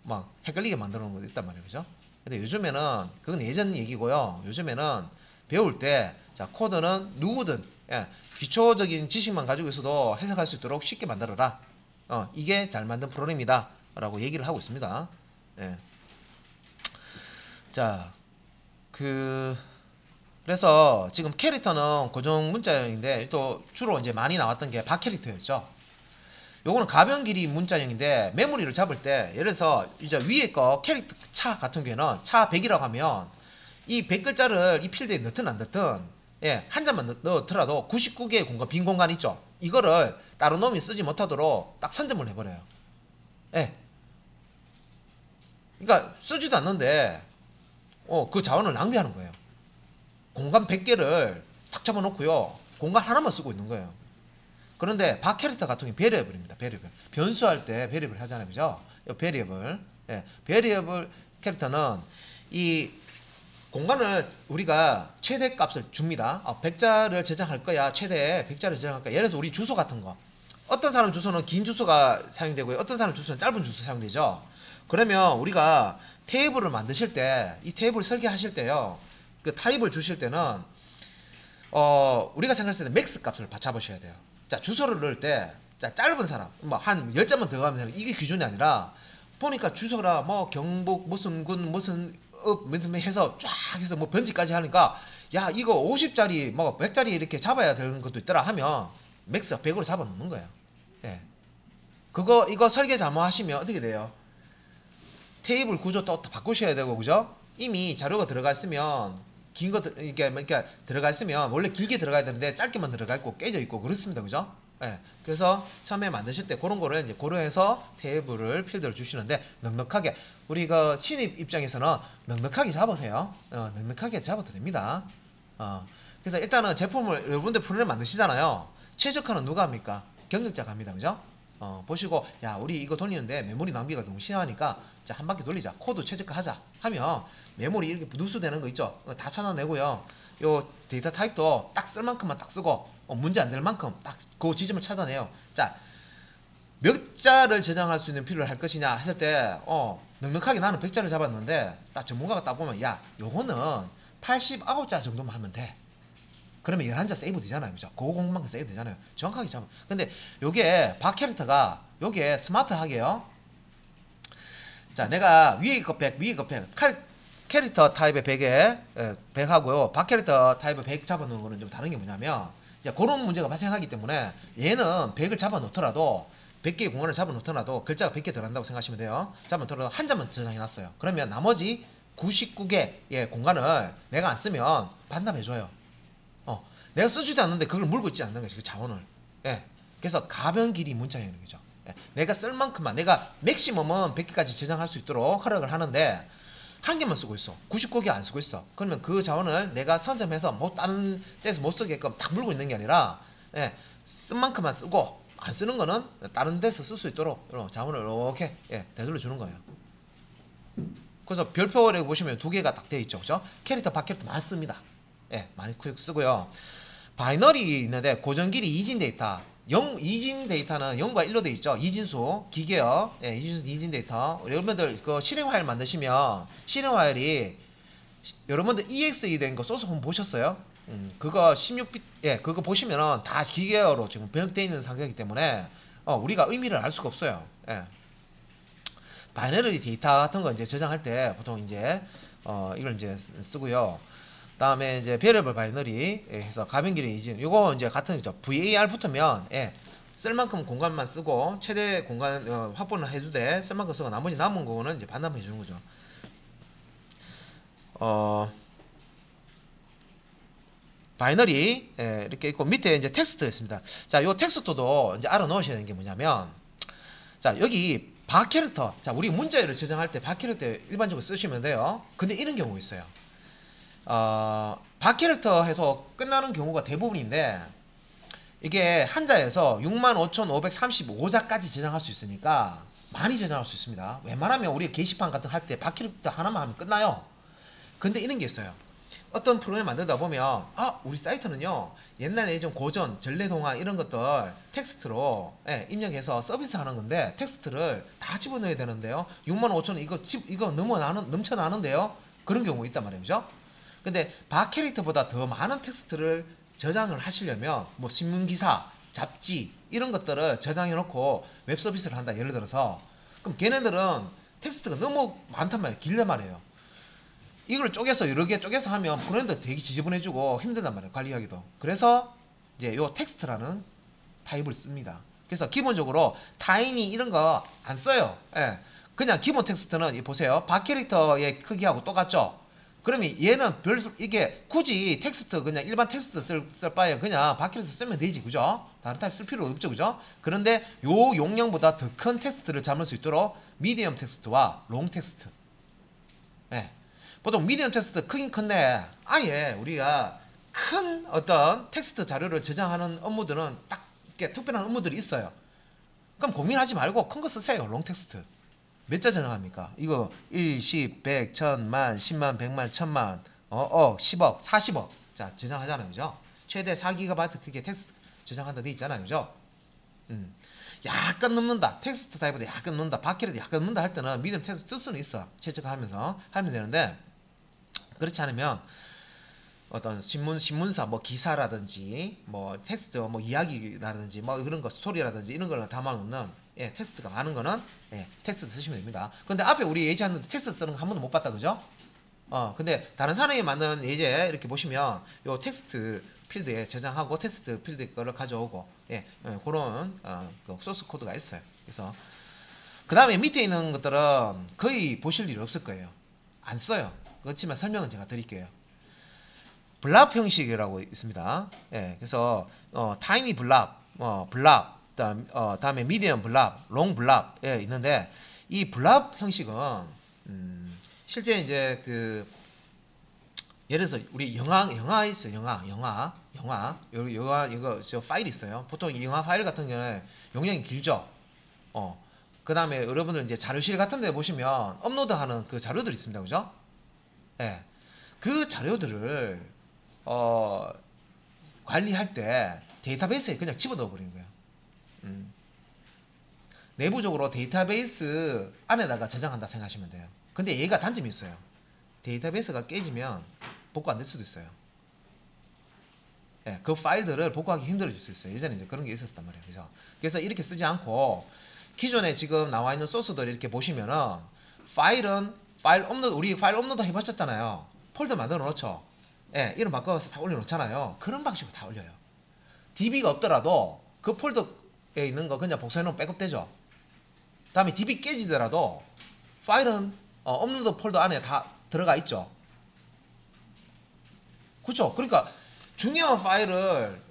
막 헷갈리게 만들어 놓은 것도 있단 말이에요. 그죠? 근데 요즘에는 그건 예전 얘기고요. 요즘에는 배울 때 자, 코드는 누구든 기초적인 지식만 가지고 있어도 해석할 수 있도록 쉽게 만들어라. 이게 잘 만든 프로그램이다 라고 얘기를 하고 있습니다. 자, 그래서 지금 캐릭터는 고정 문자형인데 또 주로 이제 많이 나왔던 게 박캐릭터였죠. 요거는 가변 길이 문자형인데 메모리를 잡을 때 예를 들어서 이제 위에 거 캐릭터 차 같은 경우에는 차 100이라고 하면 이 100글자를 이 필드에 넣든 안 넣든 한 잔만 넣더라도 99개의 공간, 빈 공간 있죠. 이거를 다른 놈이 쓰지 못하도록 딱 선점을 해버려요. 그러니까 쓰지도 않는데 그 자원을 낭비하는 거예요. 공간 100개를 탁 잡아놓고요. 공간 하나만 쓰고 있는 거예요. 그런데 박캐릭터 같은 경우 베리어블입니다. 베리어블. 변수할 때 베리어블 하잖아요. 그죠? 베리어블. 베리어블 캐릭터는 이 공간을 우리가 최대 값을 줍니다. 100자를 저장할 거야. 최대 100자를 저장할 거야. 예를 들어서 우리 주소 같은 거. 어떤 사람 주소는 긴 주소가 사용되고요. 어떤 사람 주소는 짧은 주소 사용되죠. 그러면 우리가 테이블을 만드실 때, 이 테이블 설계하실 때요. 그 타입을 주실 때는 우리가 생각했을 때 맥스 값을 잡으셔야 돼요. 자, 주소를 넣을 때 자, 짧은 사람 뭐 한 10자만 들어가면 되는 이게 기준이 아니라 보니까 주소라 뭐 경북 무슨 군 무슨 해서 쫙 해서 뭐 번지까지 하니까 야 이거 50짜리 뭐 100짜리 이렇게 잡아야 되는 것도 있더라 하면 맥스 100으로 잡아 놓는 거예요. 이거 설계 잘못하시면 어떻게 돼요? 테이블 구조 또 바꾸셔야 되고 그죠? 이미 자료가 들어가 있으면 긴 거 그러니까 들어가 있으면 원래 길게 들어가야 되는데 짧게만 들어가 있고 깨져 있고 그렇습니다. 그죠? 그래서 처음에 만드실 때 그런 거를 이제 고려해서 테이블을 필드를 주시는데 넉넉하게 우리 그 신입 입장에서는 넉넉하게 잡으세요. 넉넉하게 잡아도 됩니다. 그래서 일단은 제품을 여러분들 프로그램 만드시잖아요. 최적화는 누가 합니까? 경력자가 합니다. 그죠? 보시고 야 우리 이거 돌리는데 메모리 낭비가 너무 심하니까 자 한 바퀴 돌리자 코드 최적화하자 하면 메모리 이렇게 누수되는 거 있죠 다 찾아내고요 요 데이터 타입도 딱 쓸 만큼만 딱 쓰고 문제 안 될 만큼 딱 그 지점을 찾아내요. 자 몇 자를 저장할 수 있는 필요를 할 것이냐 했을 때 넉넉하게 나는 100자를 잡았는데 딱 전문가가 딱 보면 야 요거는 89자 정도만 하면 돼. 그러면 11자 세이브 되잖아요. 그죠? 그거 공부만큼 세이브 되잖아요. 정확하게 잡아. 근데 요게 박 캐릭터가 요게 스마트하게요. 자, 내가 위에 거 100, 위에 거 100. 캐릭터 타입의 100에 100하고요. 박 캐릭터 타입의 100 잡아놓은 거는 좀 다른 게 뭐냐면 야, 그런 문제가 발생하기 때문에 얘는 100을 잡아놓더라도 100개의 공간을 잡아놓더라도 글자가 100개 들어간다고 생각하시면 돼요. 잡아놓더라도 한 장만 저장해놨어요. 그러면 나머지 99개의 공간을 내가 안 쓰면 반납해줘요. 내가 쓰지도 않는데 그걸 물고 있지 않는 거지 그 자원을. 예. 그래서 가변 길이 문자형인 거죠. 예. 내가 쓸 만큼만 내가 맥시멈은 100개까지 저장할 수 있도록 허락을 하는데 한 개만 쓰고 있어. 99개 안 쓰고 있어. 그러면 그 자원을 내가 선점해서 뭐 다른 데서 못 쓰게끔 딱 물고 있는 게 아니라 예. 쓴 만큼만 쓰고 안 쓰는 거는 다른 데서 쓸 수 있도록 자원을 이렇게 되돌려 주는 거예요. 그래서 별표를 보시면 두 개가 딱 되어 있죠. 그죠? 캐릭터, 박 캐릭터 많이 씁니다. 예, 많이 쓰고요. 바이너리 있는데 고정길이 이진 데이터. 이진 데이터는 0과 1로 되어 있죠. 이진수, 기계요. 예, 이진 데이터. 여러분들 그 실행 파일 만드시면 실행 파일이 여러분들 EXE 된 거 소스 홈 보셨어요? 그거 16bit 그거 보시면은 다 기계어로 지금 번역되어 있는 상태이기 때문에 우리가 의미를 알 수가 없어요. 예. 바이너리 데이터 같은 거 이제 저장할 때 보통 이제 이걸 이제 쓰고요. 다음에 이제 베리어블 바이너리 해서 가변길이 이제 요거 이제 같은 거죠. VAR 붙으면 쓸 만큼 공간만 쓰고 최대 공간 확보는 해주되 쓸 만큼 쓰고 나머지 남은 거는 이제 반납해 주는 거죠. 바이너리 이렇게 있고 밑에 이제 텍스트 있습니다. 자, 요 텍스트도 이제 알아 놓으셔야 되는 게 뭐냐면 자, 여기 박 캐릭터. 자, 우리 문자열을 저장할 때 박 캐릭터 일반적으로 쓰시면 돼요. 근데 이런 경우 있어요. 박 캐릭터 해서 끝나는 경우가 대부분인데 이게 한자에서 65,535자까지 저장할 수 있으니까 많이 저장할 수 있습니다. 웬만하면 우리 게시판 같은 거 할 때 박 캐릭터 하나만 하면 끝나요. 근데 이런 게 있어요. 어떤 프로그램 만들다 보면 우리 사이트는요 옛날에 좀 고전, 전래동화 이런 것들 텍스트로 입력해서 서비스 하는 건데 텍스트를 다 집어넣어야 되는데요 65,000 이거 넘쳐나는데요 그런 경우 있단 말이에요. 그죠? 근데 박 캐릭터보다 더 많은 텍스트를 저장을 하시려면 뭐 신문기사, 잡지 이런 것들을 저장해 놓고 웹 서비스를 한다 예를 들어서 그럼 걔네들은 텍스트가 너무 많단 말이에요. 길단 말이에요. 이걸 쪼개서 여러 개 쪼개서 하면 프로그램도 되게 지저분해지고 힘들단 말이에요. 관리하기도. 그래서 이제 요 텍스트라는 타입을 씁니다. 그래서 기본적으로 타이니 이런 거 안 써요. 그냥 기본 텍스트는 보세요. 박 캐릭터의 크기하고 똑같죠. 그러면 얘는 이게 굳이 텍스트 그냥 일반 텍스트 쓸 바에 그냥 박 캐릭터 쓰면 되지. 그죠? 다른 타입 쓸 필요 없죠. 그죠? 그런데 요 용량보다 더 큰 텍스트를 잡을 수 있도록 미디엄 텍스트와 롱 텍스트. 보통 미디엄 텍스트 크긴 큰데 아예 우리가 큰 어떤 텍스트 자료를 저장하는 업무들은 딱 이렇게 특별한 업무들이 있어요. 그럼 고민하지 말고 큰 거 쓰세요. 롱 텍스트. 몇 자 저장합니까? 이거 1, 10, 100, 1000만, 10만, 100만, 1000만, 억, 10억, 40억. 자, 저장하잖아요. 그죠? 최대 4GB 크기의 텍스트 저장한다 돼 있잖아요. 그죠? 약간 넘는다. 텍스트 타입보다 약간 넘는다. 바퀴라도 약간 넘는다 할 때는 미디엄 텍스트 쓸 수는 있어. 최적화하면서 하면 되는데 그렇지 않으면 어떤 신문사 뭐 기사라든지 뭐 텍스트 뭐 이야기라든지 뭐 그런 거 스토리라든지 이런 걸 담아놓는 텍스트가 많은 거는 텍스트 쓰시면 됩니다. 근데 앞에 우리 예제하는데 텍스트 쓰는 거 한 번도 못 봤다 그죠? 근데 다른 사람이 만든 예제 이렇게 보시면 요 텍스트 필드에 저장하고 텍스트 필드 거를 가져오고 그런 그 소스 코드가 있어요. 그래서 그 다음에 밑에 있는 것들은 거의 보실 일이 없을 거예요. 안 써요. 그렇지만 설명은 제가 드릴게요. 블랍 형식이라고 있습니다. 그래서 타이니 블랍, 블랍, 다음에 미디엄 블랍, 롱 블랍 있는데 이 블랍 형식은 실제 이제 그 예를 들어서 우리 영화 있어요. 영화 이거 저 파일이 있어요. 보통 이 영화 파일 같은 경우는 용량이 길죠. 그 다음에 여러분들 이제 자료실 같은 데 보시면 업로드하는 그 자료들이 있습니다. 그죠? 예. 그 자료들을 관리할 때 데이터베이스에 그냥 집어넣어 버리는 거예요. 내부적으로 데이터베이스 안에다가 저장한다 생각하시면 돼요. 근데 얘가 단점이 있어요. 데이터베이스가 깨지면 복구 안 될 수도 있어요. 예, 그 파일들을 복구하기 힘들어질 수 있어요. 예전에 이제 그런 게 있었단 말이에요. 그래서 이렇게 쓰지 않고 기존에 지금 나와 있는 소스들 이렇게 보시면은 파일 업로드, 우리 파일 업로드 해봤었잖아요. 폴더 만들어 놓죠. 예, 이름 바꿔서 다 올려놓잖아요. 그런 방식으로 다 올려요. DB가 없더라도 그 폴더에 있는 거 그냥 복사해 놓으면 백업되죠. 다음에 DB 깨지더라도 파일은 업로드 폴더 안에 다 들어가 있죠. 그렇죠. 그러니까 중요한 파일을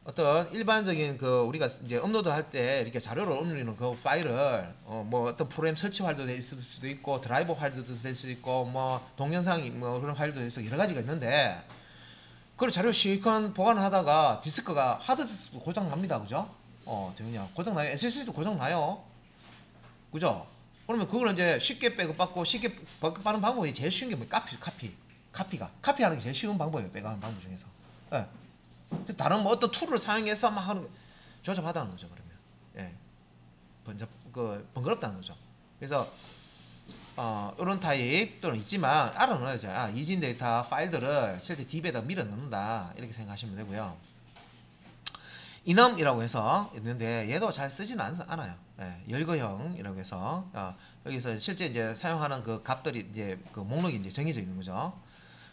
어떤 일반적인 그 우리가 이제 업로드 할 때 이렇게 자료를 올리는 그 파일을 뭐 어떤 프로그램 설치 파일도 있을 수도 있고 드라이버 파일도 될 수도 있고 뭐 동영상 뭐 그런 파일도 있어 여러 가지가 있는데 그걸 자료 실컷 보관하다가 디스크가 하드디스크도 고장 납니다. 그죠? 고장 나요. SSD도 고장 나요. 그죠? 그러면 그걸 이제 쉽게 백업받고 쉽게 백업하는 방법이 제일 쉬운 게 뭐 카피하는 게 제일 쉬운 방법이에요. 백업하는 방법 중에서. 예. 그래서 다른 뭐 어떤 툴을 사용해서 막 하는 거 조잡하다는 거죠. 그러면 번거롭다는 거죠. 그래서 이런 타입 또는 있지만 알아놓아야죠. 이진 데이터 파일들을 실제 DB에다 밀어 넣는다 이렇게 생각하시면 되고요. 이넘이라고 해서 있는데 얘도 잘 쓰지는 않아요. 열거형이라고 해서 여기서 실제 이제 사용하는 그 값들이 이제 그 목록이 이제 정해져 있는 거죠.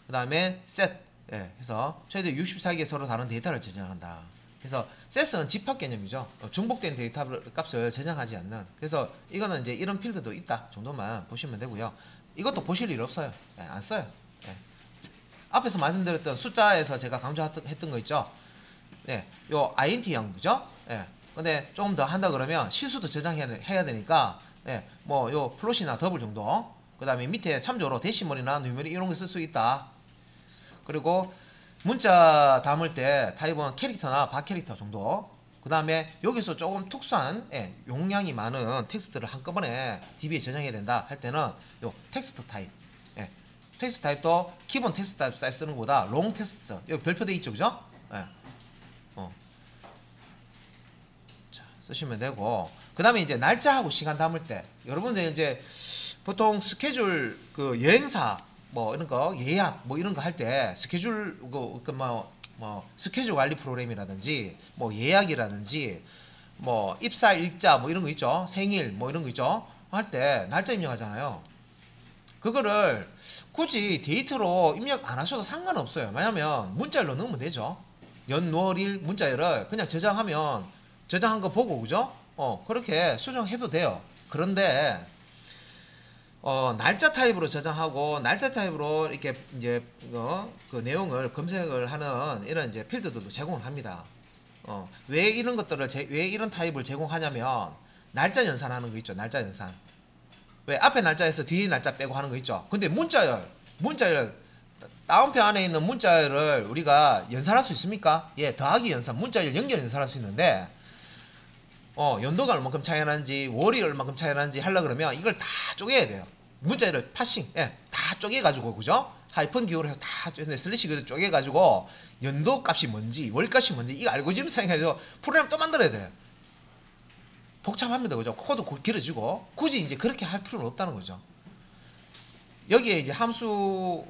그 다음에 set 그래서 최대 64개 서로 다른 데이터를 저장한다. 그래서 set은 집합 개념이죠. 중복된 데이터 값을 저장하지 않는. 그래서 이거는 이제 이런 필드도 있다 정도만 보시면 되고요. 이것도 보실 일 없어요. 안 써요. 앞에서 말씀드렸던 숫자에서 제가 강조했던 거 있죠. 요 INT형 그죠? 근데 조금 더 한다 그러면 실수도 저장해야 되니까 뭐 요 플롯이나 더블 정도. 그 다음에 밑에 참조로 데시멀이나 누메릭 이런 거 쓸 수 있다. 그리고 문자 담을 때 타입은 캐릭터나 바캐릭터 정도. 그 다음에 여기서 조금 특수한 용량이 많은 텍스트를 한꺼번에 DB에 저장해야 된다 할 때는 요 텍스트 타입. 텍스트 타입도 기본 텍스트 타입 쓰는 것보다 롱 텍스트 여기 별표돼 있죠, 그죠? 자, 쓰시면 되고. 그 다음에 이제 날짜하고 시간 담을 때 여러분들 이제 보통 스케줄 그 여행사 뭐 이런 거 예약 뭐 이런 거 할 때 스케줄 스케줄 관리 프로그램이라든지 뭐 예약이라든지 뭐 입사 일자 뭐 이런 거 있죠. 생일 뭐 이런 거 있죠. 할 때 날짜 입력하잖아요. 그거를 굳이 데이트로 입력 안 하셔도 상관없어요. 왜냐면 문자열로 넣으면 되죠. 연월일 문자열을 그냥 저장하면 저장한 거 보고 그죠? 그렇게 수정해도 돼요. 그런데 날짜 타입으로 저장하고 날짜 타입으로 이렇게 이제 그 내용을 검색을 하는 이런 이제 필드들도 제공을 합니다. 왜 이런 것들을 왜 이런 타입을 제공하냐면 날짜 연산하는 거 있죠. 날짜 연산. 왜 앞에 날짜에서 뒤에 날짜 빼고 하는 거 있죠. 근데 문자열 다운표 안에 있는 문자열을 우리가 연산할 수 있습니까? 더하기 연산, 문자열 연결 연산할 수 있는데 연도가 얼마큼 차이 나는지 월이 얼마큼 차이 나는지 하려고 그러면 이걸 다 쪼개야 돼요. 문자열을 파싱 다 쪼개 가지고 그죠? 하이픈 기호로 해서 다 슬래시 쪼개 가지고 연도 값이 뭔지 월 값이 뭔지 이 알고리즘 사용해서 프로그램 또 만들어야 돼요. 복잡합니다. 그죠? 코드 길어지고 굳이 이제 그렇게 할 필요는 없다는 거죠. 여기에 이제 함수가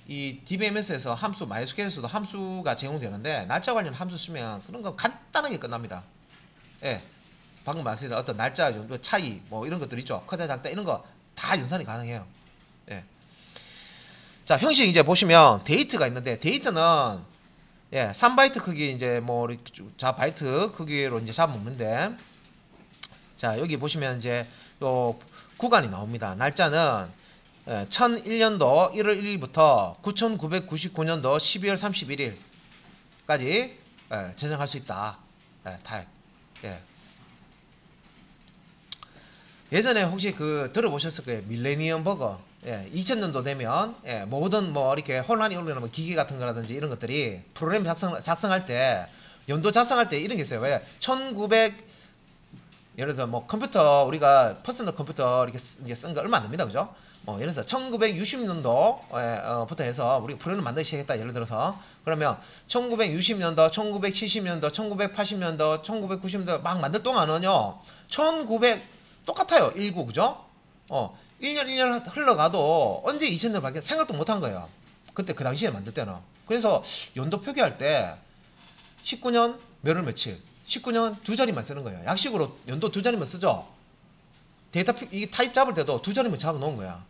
이 DBMS에서 함수 MySQL에서도 함수가 제공되는데 날짜 관련 함수 쓰면 그런 건 간단하게 끝납니다. 방금 말씀드린 어떤 날짜 정도 차이 뭐 이런 것들 있죠. 크다 작다 이런 거 다 연산이 가능해요. 자, 형식 이제 보시면 데이트가 있는데 데이트는 3바이트 크기 이제 뭐 자 바이트 크기로 이제 잡아먹는데 자 여기 보시면 이제 요 구간이 나옵니다. 날짜는 1001년도 1월 1일부터 9999년도 12월 31일까지 저장할 수 있다. 타입. 예전에 혹시 그 들어보셨을 거예요. 밀레니엄 버거. 2000년도 되면 모든 뭐 이렇게 혼란이 오르는 뭐 기계 같은 거라든지 이런 것들이 프로그램 작성할 때 연도 작성할 때 이런 게 있어요. 왜 예를 들어서 뭐 컴퓨터 우리가 퍼스널 컴퓨터 이렇게 이제 쓴 거 얼마 안 됩니다, 그죠? 뭐 예를 들어서 1960년도부터 해서 우리 프로그램을 만들기 시작했다. 예를 들어서 그러면 1960년도, 1970년도, 1980년도, 1990년도 막 만들 동안은요 1900 똑같아요. 19 그죠? 1년 1년 흘러가도 언제 2000년 밖에 생각도 못한 거예요. 그때 그 당시에 만들 때는. 그래서 연도 표기할 때 19년 몇월 며칠 19년 두 자리만 쓰는 거예요. 약식으로 연도 두 자리만 쓰죠. 데이터 이 타입 잡을 때도 두 자리만 잡아 놓은 거야.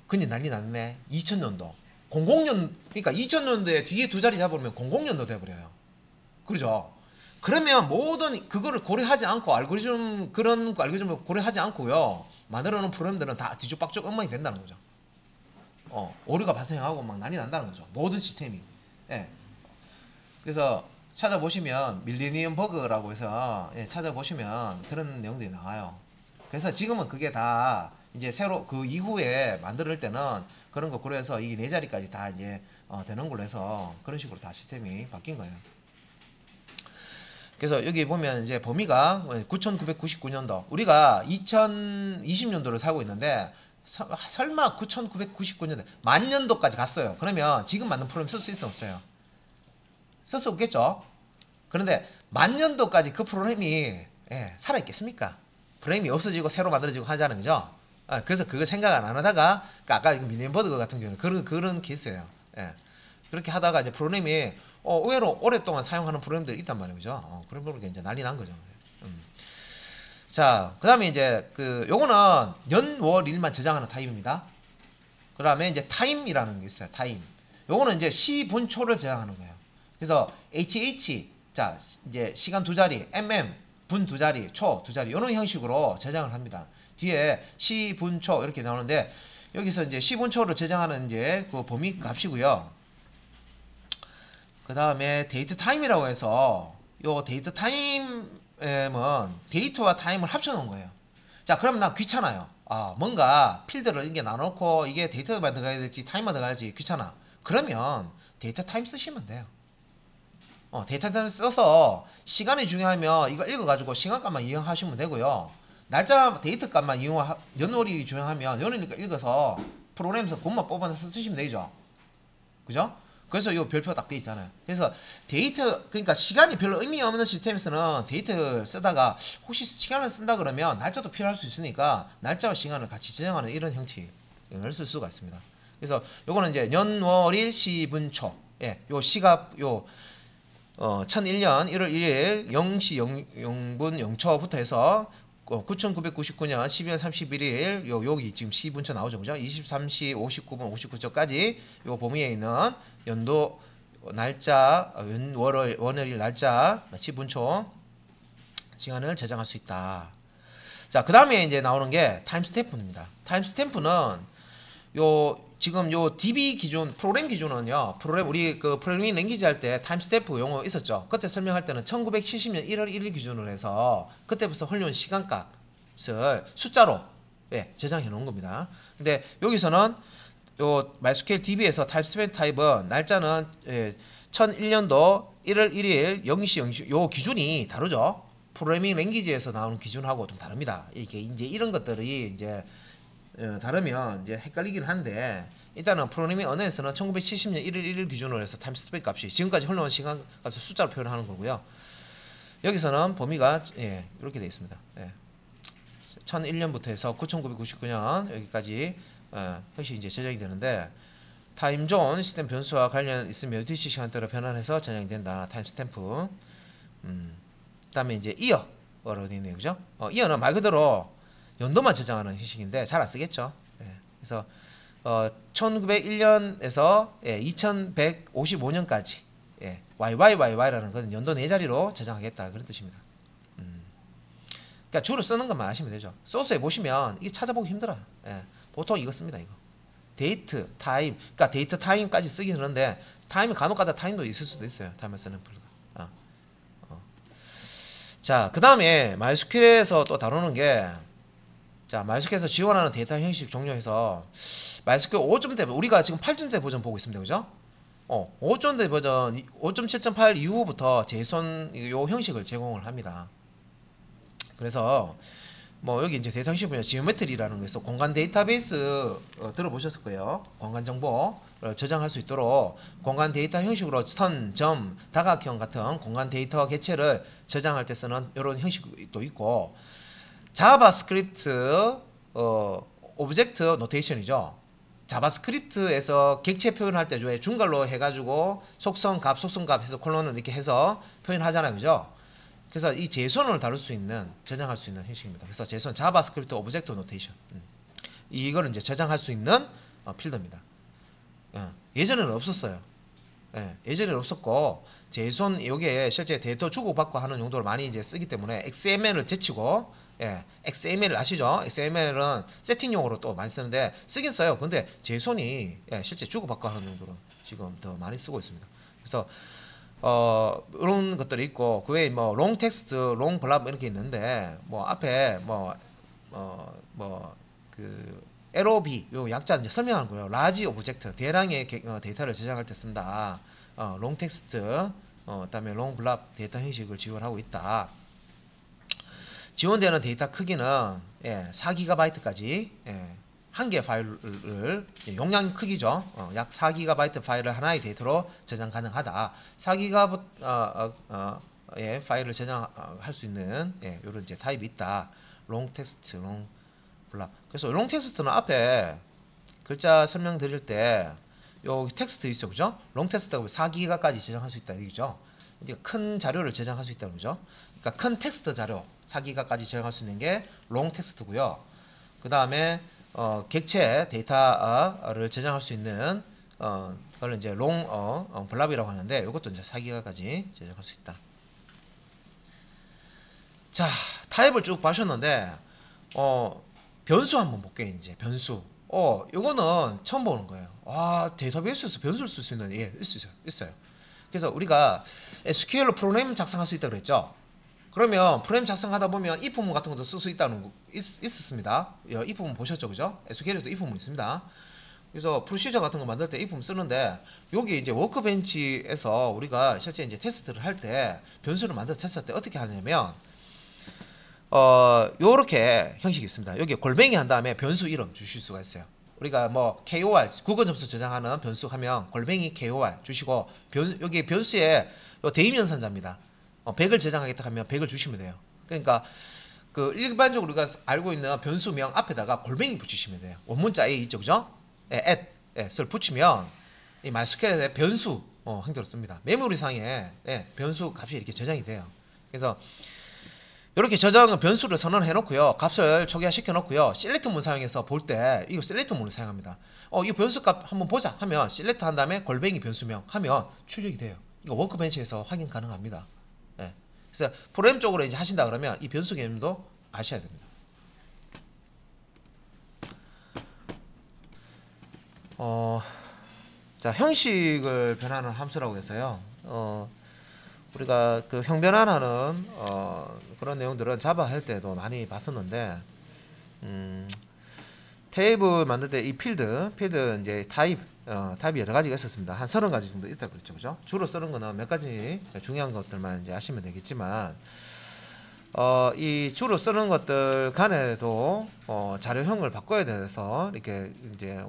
근데 난리 났네. 2000년도 00년 그러니까 2000년도에 뒤에 두 자리 잡으면 00년도 돼버려요. 그러죠. 그러면 모든 그거를 고려하지 않고 알고리즘 그런 알고리즘을 고려하지 않고요 만들어 놓은 프로그램들은 다 뒤죽박죽 엉망이 된다는 거죠. 오류가 발생하고 막 난리 난다는 거죠. 모든 시스템이. 예. 그래서 찾아보시면 밀레니엄 버그라고 해서 찾아보시면 그런 내용들이 나와요. 그래서 지금은 그게 다 이제 새로 그 이후에 만들 때는 그런 거 고려해서 이게 네 자리까지 다 이제 되는 걸로 해서 그런 식으로 다 시스템이 바뀐 거예요. 그래서 여기 보면 이제 범위가 9999년도 우리가 2020년도를 살고 있는데 설마 9999년도 만년도까지 갔어요. 그러면 지금 만든 프로그램 쓸 수 있어 없어요? 쓸 수 없겠죠. 그런데 만년도까지 그 프로그램이 살아있겠습니까? 프레임이 없어지고 새로 만들어지고 하자는 거죠. 그래서 그걸 생각 안 하다가 아까 밀레니엄 버그 같은 경우는 그런 케이스예요. 그렇게 하다가 이제 프로그램이 의외로 오랫동안 사용하는 프로그램들이 있단 말이에요. 그죠? 그런 거 이제 난리 난 거죠. 자, 그 다음에 이제 요거는 연, 월, 일만 저장하는 타입입니다. 그 다음에 이제 타임이라는 게 있어요. 타임. 요거는 이제 시, 분, 초를 저장하는 거예요. 그래서 HH, 자, 이제 시간 두 자리, 분 두 자리, 초 두 자리, 이런 형식으로 저장을 합니다. 뒤에 시, 분, 초 이렇게 나오는데, 여기서 이제 시, 분, 초를 저장하는 이제 그 범위 값이고요. 그 다음에 데이트 타임이라고 해서, 요 데이트 타임은 데이터와 타임을 합쳐 놓은 거예요. 자, 그럼 나 귀찮아요. 뭔가 필드를 이게 나눠놓고 이게 데이터만 들어가야 될지 타임만 들어가야 될지 귀찮아. 그러면 데이터 타임 쓰시면 돼요. 데이터 타임 써서 시간이 중요하면 이거 읽어가지고 시간값만 이용하시면 되고요. 날짜 데이터 값만 연월이 중요하면 연월이니까 읽어서 프로그램에서 그것만 뽑아내서 쓰시면 되죠. 그죠? 그래서 이 별표 딱 돼 있잖아요. 그래서 데이터 그러니까 시간이 별로 의미 없는 시스템에서는 데이터를 쓰다가 혹시 시간을 쓴다 그러면 날짜도 필요할 수 있으니까 날짜와 시간을 같이 저장하는 이런 형식을 쓸 수가 있습니다. 그래서 요거는 이제 연월일 시분초 요 시가 1001년 1월 1일 0시 0분 0초부터 해서 9999년 12월 31일 여기 지금 시분초 나오죠. 그죠? 23시 59분 59초까지 요 범위에 있는 연도 날짜 월요일 날짜 시분초 시간을 저장할 수 있다. 자, 그다음에 이제 나오는 게 타임스탬프입니다. 타임스탬프는 지금 요 DB 기준 프로그램 기준은요. 우리 그 프로그래밍 랭귀지 할 때 타임스탬프 용어 있었죠. 그때 설명할 때는 1970년 1월 1일 기준으로 해서 그때부터 흘려온 시간값을 숫자로 저장해 놓은 겁니다. 근데 여기서는 요 MySQL DB에서 타입스탬프 타입은 날짜는 1001년도 1월 1일 0시 0시 요 기준이 다르죠. 프로그래밍 랭귀지에서 나오는 기준하고 좀 다릅니다. 이게 이제 이런 것들이 이제 다르면 이제 헷갈리긴 한데 일단은 프로그래밍 언어에서는 1970년 1월 1일 기준으로 해서 타임스탬프 값이 지금까지 흘러온 시간 값을 숫자로 표현하는 거고요. 여기서는 범위가 이렇게 되어 있습니다. 1001년부터 해서 9999년 여기까지 형식이 이제 저장이 되는데 타임존 시스템 변수와 관련 있으며 DC 시간대로 변환해서 저장이 된다. 타임스탬프. 그다음에 이제 이어로 되어 있네요. 그죠? 이어는 말 그대로 연도만 저장하는 형식인데 잘 안 쓰겠죠. 그래서 1901년에서 2155년까지 YYYY라는 것은 연도 네 자리로 저장하겠다 그런 뜻입니다. 그러니까 주로 쓰는 것만 아시면 되죠. 소스에 보시면 이게 찾아보기 힘들어요. 보통 이거 씁니다. 이거 데이트 타임, 그러니까 데이트 타임까지 쓰기 하는데 타임이 간혹가다 타임도 있을 수도 있어요. 타임을 쓰는 플러그. 자, 그 다음에 MySQL에서 또 다루는 게 MySQL에서 지원하는 데이터 형식 종류에서 MySQL 5.0대 우리가 지금 8.0대 버전 보고 있습니다. 그죠? 5.0대 버전 5.7.8 이후부터 JSON 요 형식을 제공을 합니다. 그래서 뭐 여기 이제 데이터 형식 보면 지오메트리라는 거 있어. 공간 데이터베이스 들어보셨을 거예요. 공간 정보를 저장할 수 있도록 공간 데이터 형식으로 선, 점, 다각형 같은 공간 데이터 개체를 저장할 때 쓰는 이런 형식도 있고, 자바스크립트 오브젝트 노테이션이죠. 자바스크립트에서 객체 표현할 때 중괄로 해가지고 속성값, 속성값 해서 콜론을 이렇게 해서 표현하잖아요, 그죠? 그래서 이 제손을 다룰 수 있는, 저장할 수 있는 형식입니다. 그래서 제손, 자바스크립트 오브젝트 노테이션. 이거를 이제 저장할 수 있는 필드입니다. 예전에는 없었어요. 예전에는 없었고, 제손 이게 실제 데이터 주고받고 하는 용도로 많이 이제 쓰기 때문에 XML을 제치고, XML 아시죠? XML은 세팅용으로 또 많이 쓰는데 쓰긴 써요. 근데 제손이 실제 주고받고 하는 용도로 지금 더 많이 쓰고 있습니다. 그래서 이런 것들이 있고, 그 외에 뭐 롱 텍스트, 롱 블랍 이렇게 있는데, 뭐 앞에 그 LOB 요 약자 이제 설명하는 거예요. 라지 오브젝트, 대량의 데이터를 저장할 때 쓴다. 롱 텍스트, 그다음에 롱 블랍 데이터 형식을 지원하고 있다. 지원되는 데이터 크기는 4GB까지 한 개 파일을 용량 크기죠. 약 4GB 파일을 하나의 데이터로 저장 가능하다. 4GB의 파일을 저장할 수 있는 이런 이제 타입이 있다. 롱 텍스트, 롱 블랍. 그래서 롱 텍스트는 앞에 글자 설명 드릴 때 요 텍스트 있어, 그죠? 롱 텍스트가 4GB까지 저장할 수 있다, 이거죠. 그러니까 큰 자료를 저장할 수 있다는 거죠. 그러니까 큰 텍스트 자료 4GB까지 저장할 수 있는 게 롱 텍스트고요. 그 다음에 객체 데이터를 저장할 수 있는 그걸 이제 롱 블랍이라고 하는데, 이것도 이제 4GB까지 저장할 수 있다. 자, 타입을 쭉 봐셨는데 변수 한번 볼게요. 이제 변수. 이거는 처음 보는 거예요. 데이터베이스에서 변수를 쓸 수 있는, 있어요. 그래서 우리가 SQL로 프로그램 작성할 수 있다 그랬죠. 그러면 프로그램 작성하다 보면 if 부분 같은 것도 쓸 수 있다는 거 있었습니다. if 부분 보셨죠, 그죠? SQL에도 if 부분 있습니다. 그래서 프로시저 같은 거 만들 때 if 부분 쓰는데, 여기 이제 워크벤치에서 우리가 실제 이제 테스트를 할 때 변수를 만들어서 테스트할 때 어떻게 하냐면 요렇게 형식이 있습니다. 여기 골뱅이 한 다음에 변수 이름 주실 수가 있어요. 우리가 뭐 KOR 국어 점수 저장하는 변수 하면 골뱅이 KOR 주시고, 여기 변수에 요 대입 연산자입니다. 100을 저장하겠다 하면 100을 주시면 돼요. 그러니까 그 일반적으로 우리가 알고 있는 변수명 앞에다가 골뱅이 붙이시면 돼요. 원문자 A 있죠, 그죠? at을 붙이면 이 MySQL의 변수 형태로 씁니다. 메모리상에 변수 값이 이렇게 저장이 돼요. 그래서 이렇게 저장은 변수를 선언해 놓고요, 값을 초기화시켜 놓고요, 셀렉트 문 사용해서 볼 때 이거 셀렉트 문을 사용합니다. 이 변수 값 한번 보자 하면 셀렉트 한 다음에 골뱅이 변수명 하면 출력이 돼요. 이거 워크벤치에서 확인 가능합니다. 그래서 프로그램 쪽으로 이제 하신다 그러면 이 변수 개념도 아셔야 됩니다. 자, 형식을 변하는 함수라고 해서요. 우리가 그 형 변환하는 그런 내용들은 자바 할 때도 많이 봤었는데, 테이블 만들 때 이 필드 이제 타입이 여러 가지가 있었습니다. 한 30가지 정도 있다 그랬죠, 그죠? 주로 쓰는 거는 몇 가지 중요한 것들만 이제 아시면 되겠지만, 이 주로 쓰는 것들 간에도 자료형을 바꿔야 돼서 이렇게 이제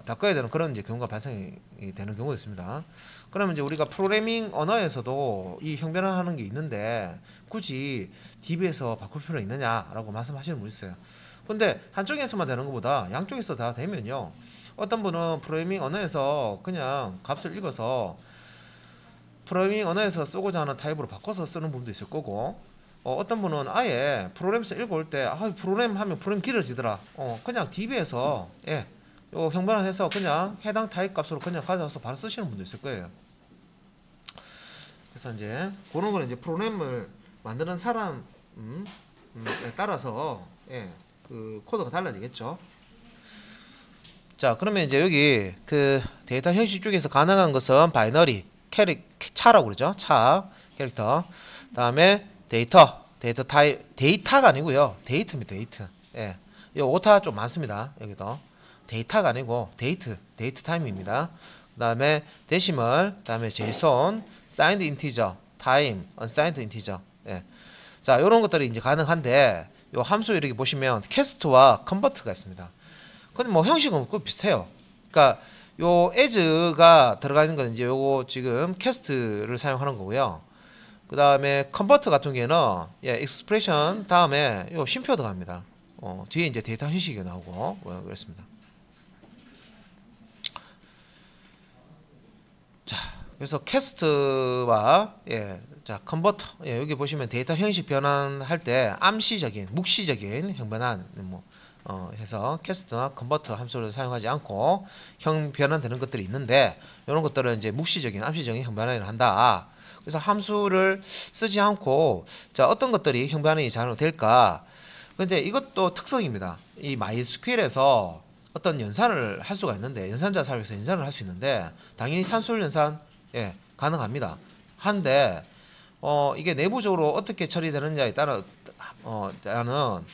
바꿔야 되는 그런 이제 경우가 발생이 되는 경우도 있습니다. 그러면 이제 우리가 프로그래밍 언어에서도 이 형 변환하는 게 있는데 굳이 DB에서 바꿀 필요가 있느냐라고 말씀하시는 분 있어요. 근데 한쪽에서만 되는 것보다 양쪽에서 다 되면요, 어떤 분은 프로그래밍 언어에서 그냥 값을 읽어서 프로그래밍 언어에서 쓰고자 하는 타입으로 바꿔서 쓰는 분도 있을 거고, 어떤 분은 아예 프로그램에서 읽어올 때 프로그램 하면 프로그램 길어지더라, 그냥 DB에서 요 형 변환해서 그냥 해당 타입 값으로 그냥 가져와서 바로 쓰시는 분도 있을 거예요. 그래서 이제 그런 거는 이제 프로그램을 만드는 사람에 따라서 그 코드가 달라지겠죠. 자, 그러면 이제 여기 그 데이터 형식 쪽에서 가능한 것은 바이너리, 차라고 그러죠. 캐릭터. 다음에 데이터 타입, 데이터가 아니고요, 데이트입니다. 이 오타 좀 많습니다. 여기도 데이터가 아니고 데이트 타임입니다. 그 다음에 데시멀, 그 다음에 JSON, signed integer, time, unsigned integer. 자, 요런 것들이 이제 가능한데 요 함수 이렇게 보시면 캐스트와 컨버트가 있습니다. 근데 뭐 형식은 꼭 비슷해요. 그러니까 요 as가 들어가 있는 거는 이제 요거 지금 캐스트를 사용하는 거고요. 그 다음에 컨버터 같은 경우에는 익스프레션 다음에 요 쉼표 들어갑니다. 뒤에 이제 데이터 형식이 나오고 뭐 그렇습니다. 자, 그래서 캐스트와 자 컨버터 여기 보시면 데이터 형식 변환할 때 암시적인 묵시적인 형변환 뭐 해서 캐스트나 컨버터 함수를 사용하지 않고 형 변환되는 것들이 있는데 이런 것들은 이제 묵시적인 암시적인 형변환을 한다. 그래서 함수를 쓰지 않고 자 어떤 것들이 형변환이 잘 될까? 근데 이것도 특성입니다. 이 MySQL에서 어떤 연산을 할 수가 있는데 연산자 사용해서 연산을 할 수 있는데 당연히 산술 연산 가능합니다. 한데 이게 내부적으로 어떻게 처리되느냐에 따라 따라는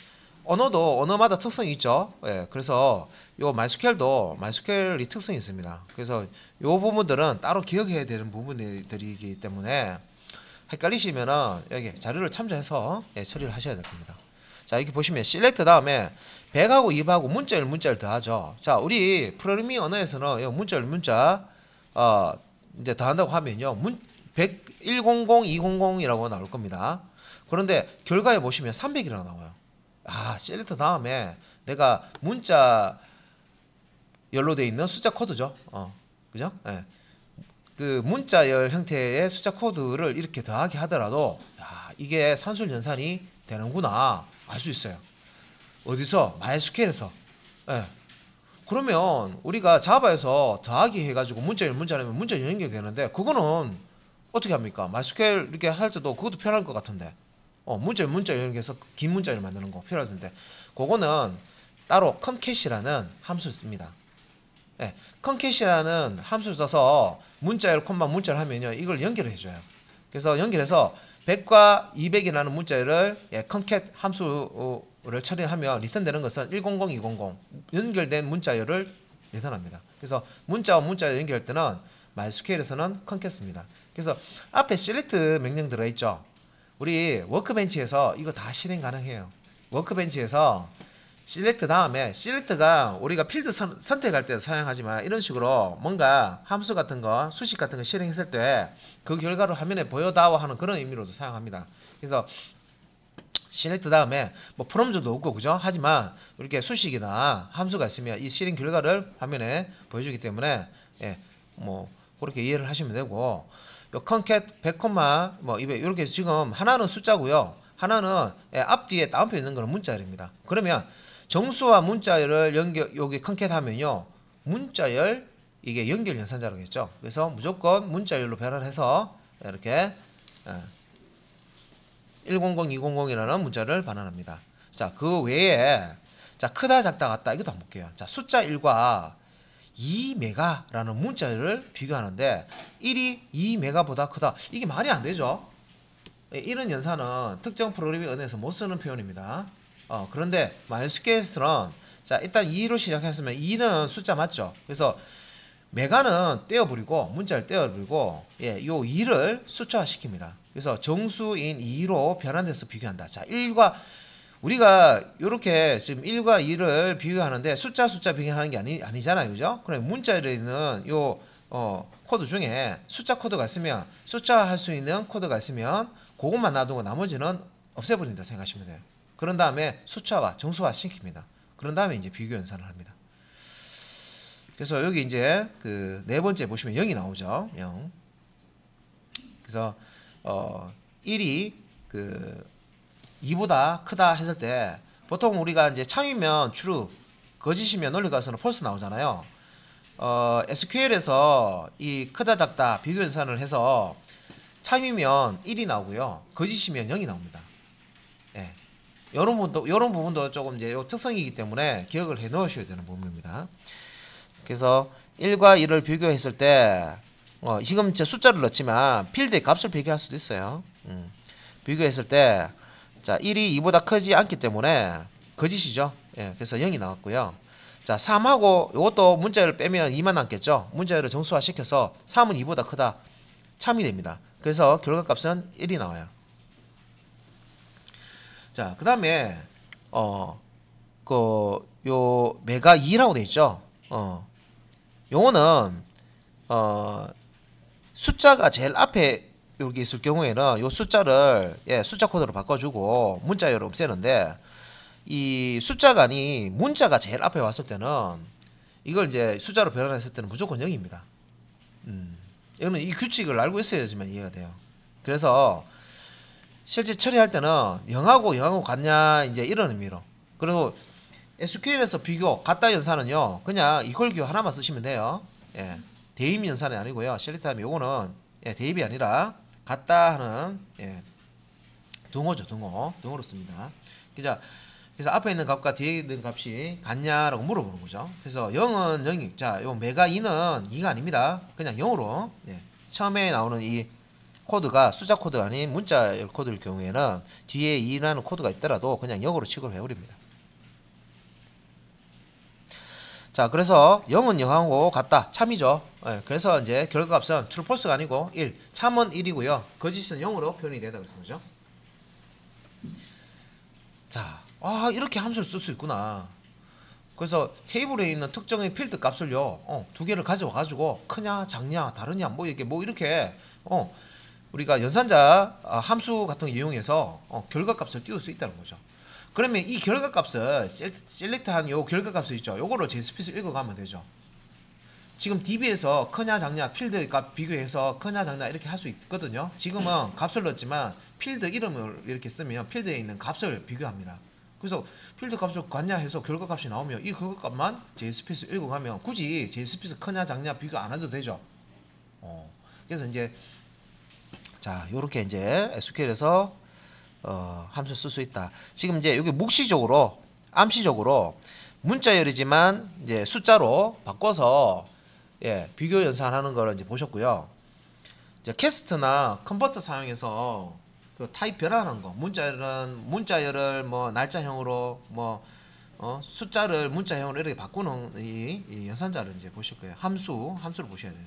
언어도 언어마다 특성이 있죠. 그래서 요 MySQL이 특성이 있습니다. 그래서 요 부분들은 따로 기억해야 되는 부분들이기 때문에 헷갈리시면은 여기 자료를 참조해서 처리를 하셔야 될 겁니다. 자, 이렇게 보시면 select 다음에 100하고 200하고 문자를 더하죠. 자, 우리 프로그래밍 언어에서는 요 문자 이제 더한다고 하면요. 100, 100, 200이라고 나올 겁니다. 그런데 결과에 보시면 300이라고 나와요. select 다음에 내가 문자 열로 되어 있는 숫자 코드죠. 그죠? 그 문자열 형태의 숫자 코드를 이렇게 더하게 하더라도 이게 산술 연산이 되는구나 알 수 있어요. 어디서? MySQL에서. 그러면 우리가 자바에서 더하기 해가지고 문자면 문자 연결되는데 그거는 어떻게 합니까? MySQL 이렇게 할 때도 그것도 편할 것 같은데 문자 연결해서 긴 문자를 만드는 거 필요할 텐데 그거는 따로 컨캣이라는 함수를 씁니다. 컨캣이라는 함수를 써서 문자열 콤마 문자를 하면요 이걸 연결을 해줘요. 그래서 연결해서 100과 200이라는 문자열을 컨캣 함수를 처리하면 리턴되는 것은 100, 200 연결된 문자열을 리턴합니다. 그래서 문자와 문자 연결할 때는 MySQL에서는 컨캣입니다. 그래서 앞에 select 명령 들어있죠. 우리 워크벤치에서 이거 다 실행 가능해요. 워크벤치에서 select 다음에 select가 우리가 필드 선택할 때 사용하지만 이런 식으로 뭔가 함수 같은 거 수식 같은 거 실행했을 때 그 결과를 화면에 보여다오 하는 그런 의미로도 사용합니다. 그래서 select 다음에 뭐 프롬즈도 없고 그죠? 하지만 이렇게 수식이나 함수가 있으면 이 실행 결과를 화면에 보여주기 때문에 뭐 그렇게 이해를 하시면 되고 요 concat 100, 뭐 200 이렇게 지금 하나는 숫자고요. 하나는 앞뒤에 따옴표 있는 거는 문자열입니다. 그러면 정수와 문자열을 여기 컨캣 하면요. 문자열 이게 연결 연산자로겠죠. 그래서 무조건 문자열로 변환해서 이렇게 100, 200이라는 문자를 반환합니다. 자, 그 외에 자, 크다 작다 같다 이것도 한번 볼게요. 자, 숫자 1과 2메가라는 문자를 비교하는데 1이 2메가보다 크다. 이게 말이 안 되죠. 이런 연산은 특정 프로그래밍 언어에서 못 쓰는 표현입니다. 그런데 MySQL에서는 자, 일단 2로 시작했으면 2는 숫자 맞죠? 그래서 메가는 떼어버리고 문자를 떼어버리고 요 2를 숫자화 시킵니다. 그래서 정수인 2로 변환돼서 비교한다. 자, 1과 우리가 이렇게 지금 1과 2를 비교하는데 숫자 비교하는 게 아니잖아요. 그죠? 그럼 문자에 있는 요 코드 중에 숫자 코드가 있으면 숫자화 할 수 있는 코드가 있으면 그것만 놔두고 나머지는 없애버린다 생각하시면 돼요. 그런 다음에 숫자화, 정수화 시킵니다. 그런 다음에 이제 비교 연산을 합니다. 그래서 여기 이제 그 네 번째 보시면 0이 나오죠. 0. 그래서 1이 그 2보다 크다 했을 때 보통 우리가 이제 참이면 true, 거짓이면 논리 가서는 false 나오잖아요. SQL에서 이 크다 작다 비교 연산을 해서 참이면 1이 나오고요. 거짓이면 0이 나옵니다. 이런 부분도 조금 이제 요 특성이기 때문에 기억을 해 놓으셔야 되는 부분입니다. 그래서 1과 2를 비교했을 때 지금 제 숫자를 넣지만 필드의 값을 비교할 수도 있어요. 비교했을 때 자, 1이 2보다 크지 않기 때문에 거짓이죠. 그래서 0이 나왔고요. 자, 3하고 이것도 문자열을 빼면 2만 남겠죠. 문자열을 정수화 시켜서 3은 2보다 크다. 참이 됩니다. 그래서 결과값은 1이 나와요. 자, 그다음에 요 메가 2라고 돼 있죠. 요거는 숫자가 제일 앞에 여기 있을 경우에는 요 숫자를 숫자 코드로 바꿔주고 문자열을 없애는데, 이 숫자가 아니 문자가 제일 앞에 왔을 때는 이걸 이제 숫자로 변환했을 때는 무조건 0입니다. 이거는 이 규칙을 알고 있어야지만 이해가 돼요. 그래서 실제 처리할 때는 0하고 같냐 이제 이런 의미로. 그리고 SQL에서 비교 같다 연산은요, 그냥 이퀄 기호 하나만 쓰시면 돼요. 대입 연산이 아니고요. 셀렉트하면 요거는 대입이 아니라 같다 하는 둥어죠. 둥어로 씁니다. 그래서 앞에 있는 값과 뒤에 있는 값이 같냐라고 물어보는 거죠. 그래서 0은 0이, 자, 요 메가 2는 2가 아닙니다. 그냥 0으로 처음에 나오는 이 코드가 숫자 코드가 아닌 문자 코드일 경우에는 뒤에 2라는 코드가 있더라도 그냥 0으로 취급을 해버립니다. 자, 그래서 0은 0하고 같다. 참이죠. 그래서 이제 결과값은 true, false가 아니고 1. 참은 1이고요. 거짓은 0으로 표현이 된다 그래서 그죠? 자, 이렇게 함수를 쓸 수 있구나. 그래서 테이블에 있는 특정의 필드 값을요, 두 개를 가져와 가지고 크냐, 작냐, 다르냐, 뭐 이렇게 우리가 연산자 함수 같은 거 이용해서 결과값을 띄울 수 있다는 거죠. 그러면 이 결과값을 셀렉트한 요 결과값을 있죠. 요거를 JSP에서 읽어가면 되죠. 지금 DB에서 크냐 작냐 필드 값 비교해서 크냐 작냐 이렇게 할 수 있거든요. 지금은 값을 넣었지만 필드 이름을 이렇게 쓰면 필드에 있는 값을 비교합니다. 그래서 필드 값을 같냐 해서 결과값이 나오면 이 결과값만 JSP에서 읽어가면 굳이 JSP에서 크냐 작냐 비교 안 해도 되죠. 그래서 이제 자, 요렇게 이제 SQL에서 함수 쓸 수 있다. 지금 이제 여기 묵시적으로 암시적으로 문자열이지만 이제 숫자로 바꿔서 비교 연산하는 거를 이제 보셨고요. 이제 캐스트나 컨버터 사용해서 그 타입 변환하는 거, 문자열을 뭐 날짜형으로 뭐 숫자를 문자형으로 이렇게 바꾸는 이 연산자를 이제 보실 거예요. 함수를 보셔야 돼요.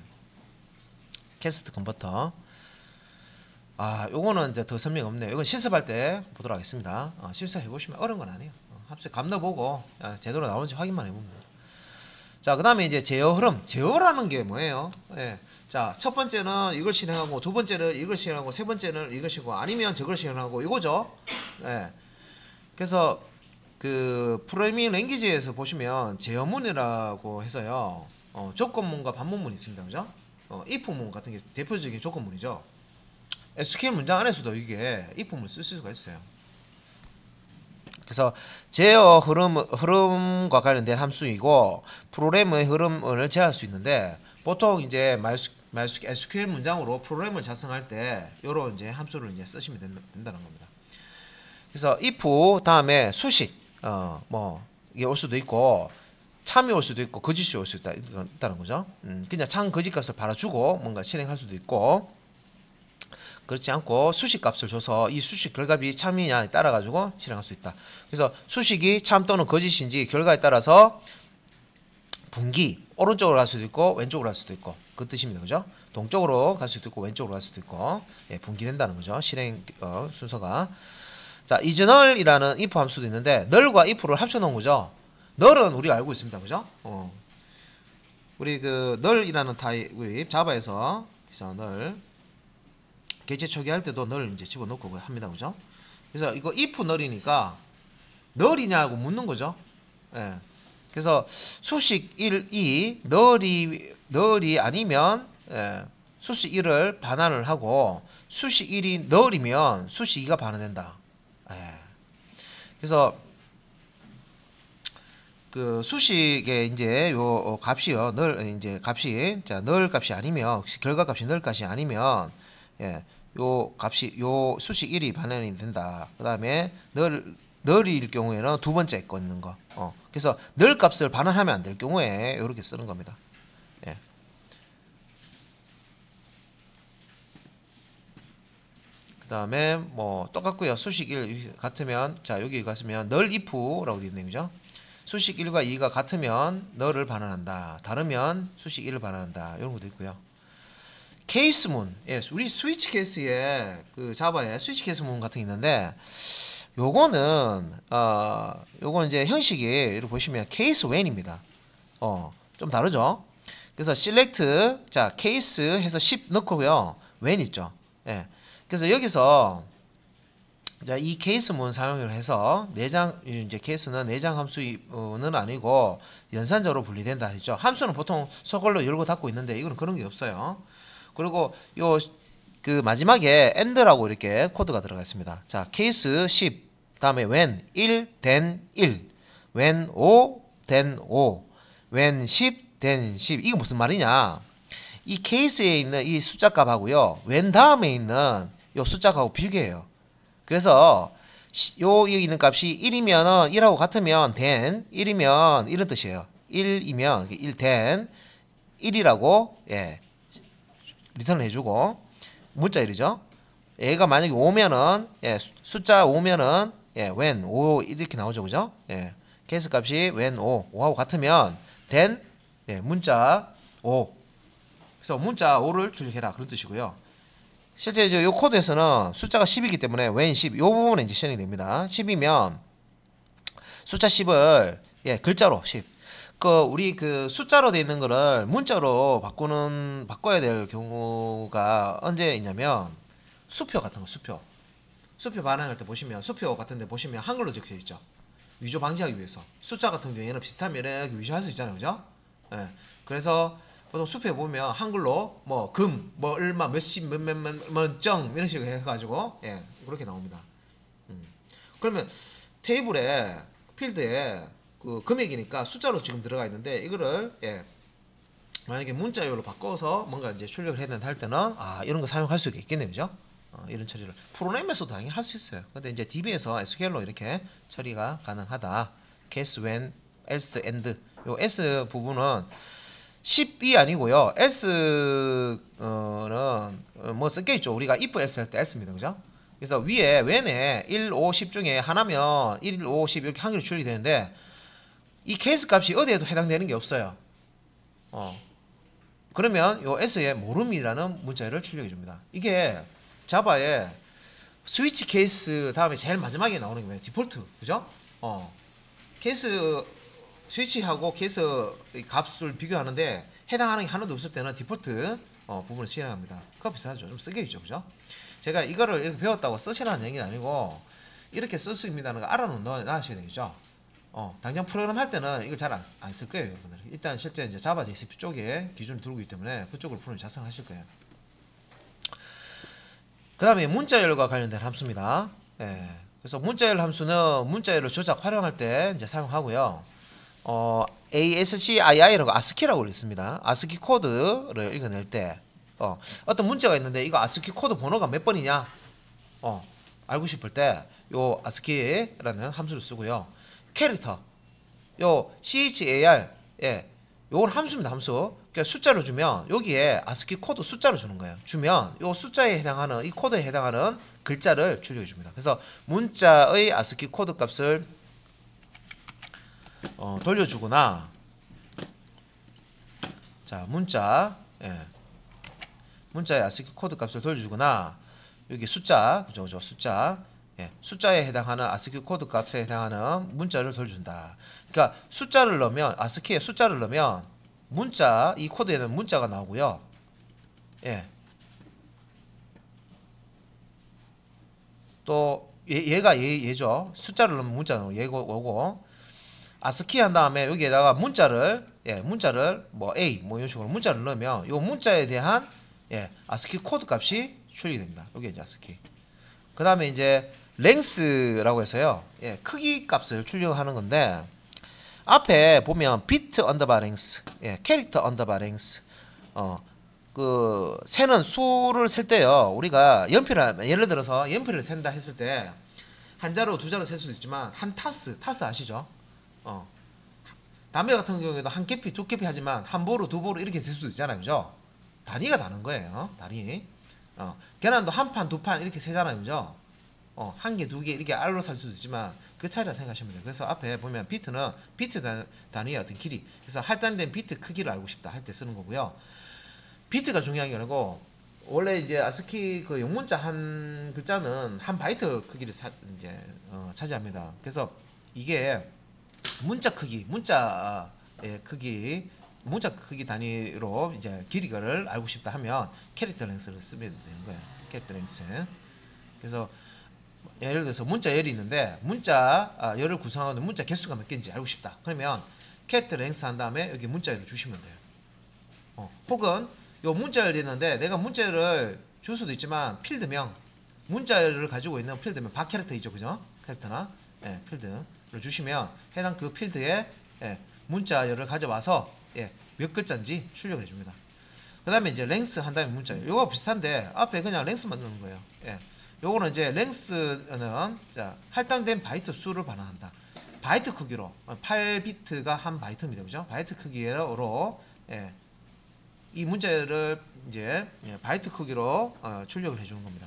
캐스트 컨버터. 요거는 이제 더 설명 없네요. 이건 실습할 때 보도록 하겠습니다. 실습해 보시면 어려운 건 아니에요. 합수 감 넣어보고 제대로 나오는지 확인만 해보면 됩니다. 자, 그 다음에 이제 제어 흐름. 제어라는 게 뭐예요? 자, 첫 번째는 이걸 실행하고, 두 번째는 이걸 실행하고, 세 번째는 이걸 실행하고, 아니면 저걸 실행하고, 이거죠. 그래서 그 프로그래밍 랭귀지에서 보시면 제어문이라고 해서요, 조건문과 반문문이 있습니다. 그죠? if문 같은 게 대표적인 조건문이죠. SQL 문장 안에서도 이게 if문을 쓸 수가 있어요. 그래서 제어 흐름과 관련된 함수이고 프로그램의 흐름을 제어할 수 있는데, 보통 이제 SQL 문장으로 프로그램을 작성할 때 이런 이제 함수를 이제 쓰시면 된다는 겁니다. 그래서 if 다음에 수식 뭐 이게 올 수도 있고 참이 올 수도 있고 거짓이 올 수 있다는 거죠. 그냥 참 거짓 값을 받아주고 뭔가 실행할 수도 있고, 그렇지 않고 수식 값을 줘서 이 수식 결과값이 참이냐에 따라 가지고 실행할 수 있다. 그래서 수식이 참 또는 거짓인지 결과에 따라서 분기 오른쪽으로 갈 수도 있고 왼쪽으로 갈 수도 있고 그 뜻입니다. 그죠? 동쪽으로 갈 수도 있고 왼쪽으로 갈 수도 있고 분기된다는 거죠. 실행 순서가. 자, isNull이라는 if 함수도 있는데 null과 if를 합쳐 놓은 거죠. null은 우리가 알고 있습니다. 그죠? 우리 그 null이라는 타입 우리 자바에서 null 개체 초기할 때도 null 이제 집어넣고 합니다. 그죠? 그래서 이거 if null이니까 null이냐고 묻는 거죠. 그래서 수식 1, 2 null이 아니면 수식 1을 반환을 하고 수식 1이 null이면 수식 2가 반환된다. 그래서 그 수식의 이제 요 값이요. null 이제 값이 자 null 값이 아니면 결과 값이 null 값이 아니면 요 값이 요 수식 1이 반환이 된다. 그다음에 null일 경우에는 두 번째 거 있는 거. 그래서 null 값을 반환하면 안 될 경우에 이렇게 쓰는 겁니다. 그다음에 뭐 똑같고요. 수식 1 같으면 자 여기 갔으면 null if라고 되어 있네요. 그죠? 수식 1과 2가 같으면 null을 반환한다. 다르면 수식 1을 반환한다. 이런 것도 있고요. 케이스문, 우리 스위치 케이스에 그 자바에 스위치 케이스문 같은 게 있는데 요거는 이제 형식이 이렇게 보시면 케이스 when입니다. 좀 다르죠? 그래서 select 자 케이스 해서 10 넣고요. when 있죠. 예. 그래서 여기서 자, 이 케이스문 사용을 해서 내장 이제 케이스는 내장 함수는 아니고 연산자로 분리된다 했죠. 함수는 보통 소걸로 열고 닫고 있는데 이거는 그런 게 없어요. 그리고 요 그 마지막에 end라고 이렇게 코드가 들어가 있습니다. 자, 케이스 10 다음에 when 1 then 1 when 5 then 5 when 10 then 10 이거 무슨 말이냐? 이 케이스에 있는 이 숫자 값하고요. when 다음에 있는 요 숫자 값하고 비교해요. 그래서 여기 있는 값이 1이면 1하고 같으면 then 1이면 이런 뜻이에요. 1이면 1 then 1이라고 예. 리턴을 해주고 문자 1이죠. 얘가 만약에 5면은 예, 숫자 5면은 예, when 5 이렇게 나오죠. 그죠? 예. 케이스 값이 when 5하고 같으면 then 예, 문자 5. 그래서 문자 5를 출력해라 그런 뜻이고요. 실제 이제 이 코드에서는 숫자가 10이기 때문에 when 10 이 부분에 이제 실행이 됩니다. 10이면 숫자 10을 예, 글자로 10. 우리 그 숫자로 되어 있는 거를 문자로 바꿔야 될 경우가 언제 있냐면 수표 같은 거 수표 반환할 때 보시면 수표 같은 데 보시면 한글로 적혀 있죠. 위조 방지하기 위해서 숫자 같은 경우에는 비슷하면 이렇게 위조할 수 있잖아요. 그죠? 예. 그래서 보통 수표에 보면 한글로 뭐 금, 뭐 얼마, 몇십, 몇정 이런 식으로 해가지고 예 그렇게 나옵니다. 그러면 테이블에 필드에 그 금액이니까 숫자로 지금 들어가 있는데 이거를 예 만약에 문자열로 바꿔서 뭔가 이제 출력을 해야 된다 할 때는 이런 거 사용할 수 있겠네요. 그죠? 이런 처리를 프로그램에서도 당연히 할 수 있어요. 근데 이제 DB에서 SQL로 이렇게 처리가 가능하다. case when, else, and 요 S 부분은 10이 아니고요. S는 뭐 섞여있죠. 우리가 if else 할 때 S입니다. 그죠? 그래서 위에 when에 1, 5, 10 중에 하나면 1, 5, 10 이렇게 한 개로 출력이 되는데 이 케이스 값이 어디에도 해당되는 게 없어요. 그러면 요 S에 모름이라는 문자열을 출력해 줍니다. 이게 자바에 스위치 케이스 다음에 제일 마지막에 나오는 게 뭐예요? 디폴트. 그죠? 케이스 스위치하고 케이스 값을 비교하는데 해당하는 게 하나도 없을 때는 디폴트 부분을 실행합니다. 그거 비슷하죠. 좀 쓰게 있죠. 그죠? 제가 이거를 이렇게 배웠다고 쓰시라는 얘기는 아니고 이렇게 쓸 수 있다는 거 알아놓으셔야 되겠죠. 당장 프로그램 할 때는 이걸 잘 안 쓸 거예요. 여러분들. 일단 실제 이제 자바 JCP 쪽에 기준을 두고 있기 때문에 그쪽으로 프로그램 작성하실 거예요. 그 다음에 문자열과 관련된 함수입니다. 예. 그래서 문자열 함수는 문자열을 조작 활용할 때 이제 사용하고요. ASCII라고 아스키라고 있습니다. 아스키 코드를 읽어낼 때 어떤 문자가 있는데 이거 아스키 코드 번호가 몇 번이냐 알고 싶을 때 요 아스키라는 함수를 쓰고요. 캐릭터 요 CHAR 예 요건 함수입니다. 함수. 그러니까 숫자를 주면 여기에 아스키 코드 숫자를 주는 거예요. 주면 요 숫자에 해당하는 이 코드에 해당하는 글자를 출력해 줍니다. 그래서 문자의 아스키 코드 값을 돌려주거나 자 문자의 아스키 코드 값을 돌려주거나 여기 숫자 그죠 숫자 숫자에 해당하는 아스키 코드 값에 해당하는 문자를 돌려준다. 그러니까 숫자를 넣으면 아스키에 숫자를 넣으면 문자 이 코드에는 문자가 나오고요. 또 얘가 얘죠. 숫자를 넣으면 문자가 얘가 오고 아스키 한 다음에 여기에다가 문자를 뭐 A 뭐 이런 식으로 문자를 넣으면 요 문자에 대한 아스키 코드 값이 출력이 됩니다. 여기 이제 아스키. 그 다음에 이제 랭스라고 해서요. 크기 값을 출력하는 건데 앞에 보면 비트 언더바 랭스, 캐릭터 언더바 랭스. 그 세는 수를 셀 때요. 우리가 연필을 예를 들어서 연필을 센다 했을 때 한 자로 두 자로 셀 수도 있지만 한 타스 아시죠? 담배 같은 경우에도 한 개피, 두 개피 하지만 한 보루, 두 보루 이렇게 될 수도 있잖아요. 그죠? 단위가 다른 거예요. 단위. 계란도 한 판, 두 판 이렇게 세잖아요. 그죠? 한 개, 두 개 이렇게 알로 살 수도 있지만 그 차이라 생각하시면 돼요. 그래서 앞에 보면 비트는 비트 단위의 어떤 길이. 그래서 할당된 비트 크기를 알고 싶다 할 때 쓰는 거고요. 비트가 중요한 게 아니고 원래 이제 아스키 그 영문자 한 글자는 한 바이트 크기를 이제 차지합니다. 그래서 이게 문자 크기, 문자의 크기, 문자 크기 단위로 이제 길이를 알고 싶다 하면 캐릭터 랭스를 쓰면 되는 거예요. 캐릭터 랭스. 그래서 예를 들어서 문자 열이 있는데 문자 열을 구성하는 문자 개수가 몇 개인지 알고 싶다. 그러면 캐릭터 랭스 한 다음에 여기 문자 열을 주시면 돼요. 혹은 요 문자 열이 있는데 내가 문자 열을 줄 수도 있지만 필드명 문자 열을 가지고 있는 필드명 박 캐릭터이죠, 그죠? 캐릭터나 필드를 주시면 해당 그 필드에 문자 열을 가져와서 몇 글자인지 출력을 해줍니다. 그 다음에 이제 랭스 한 다음에 문자 열. 요거 비슷한데 앞에 그냥 랭스만 넣는 거예요. 요거는 이제 랭스는 자 할당된 바이트 수를 반환한다. 바이트 크기로 8비트가 한 바이트입니다, 그죠? 바이트 크기로 이 문자를 이제 바이트 크기로 출력을 해주는 겁니다.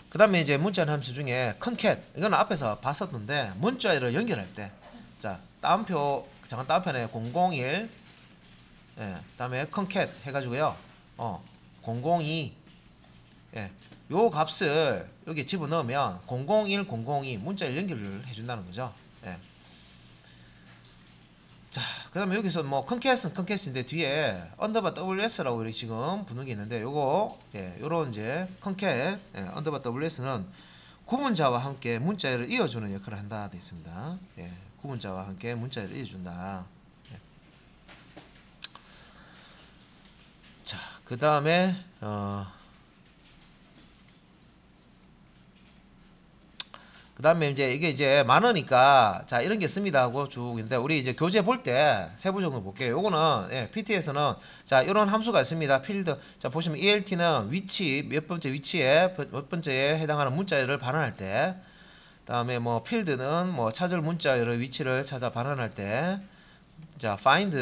그 다음에 이제 문자 함수 중에 컨캣, 이건 앞에서 봤었는데 문자를 연결할 때, 자 따옴표 잠깐 따옴표에 001 다음에 컨캣 해가지고요 002 요 값을 여기 집어넣으면 001, 002 문자를 연결을 해준다는 거죠. 자, 그 다음에 여기서 뭐 컨캣은 컨캣인데 뒤에 언더바 WS라고 이렇게 지금 붙는 게 있는데 요거 요런 이제 컨캣 언더바 WS는 구문자와 함께 문자열을 이어주는 역할을 한다 되어 있습니다. 구문자와 함께 문자열을 이어준다. 자, 그 다음에 그 다음에 이제 이게 이제 많으니까 자 이런 게 씁니다 하고 쭉 있는데 우리 이제 교재 볼 때 세부적으로 볼게요. 요거는 PT에서는 자 이런 함수가 있습니다. 필드 자 보시면 ELT는 위치 몇 번째 위치에 몇 번째에 해당하는 문자열을 반환할 때, 다음에 뭐 필드는 뭐 찾을 문자열의 위치를 찾아 반환할 때, 자 find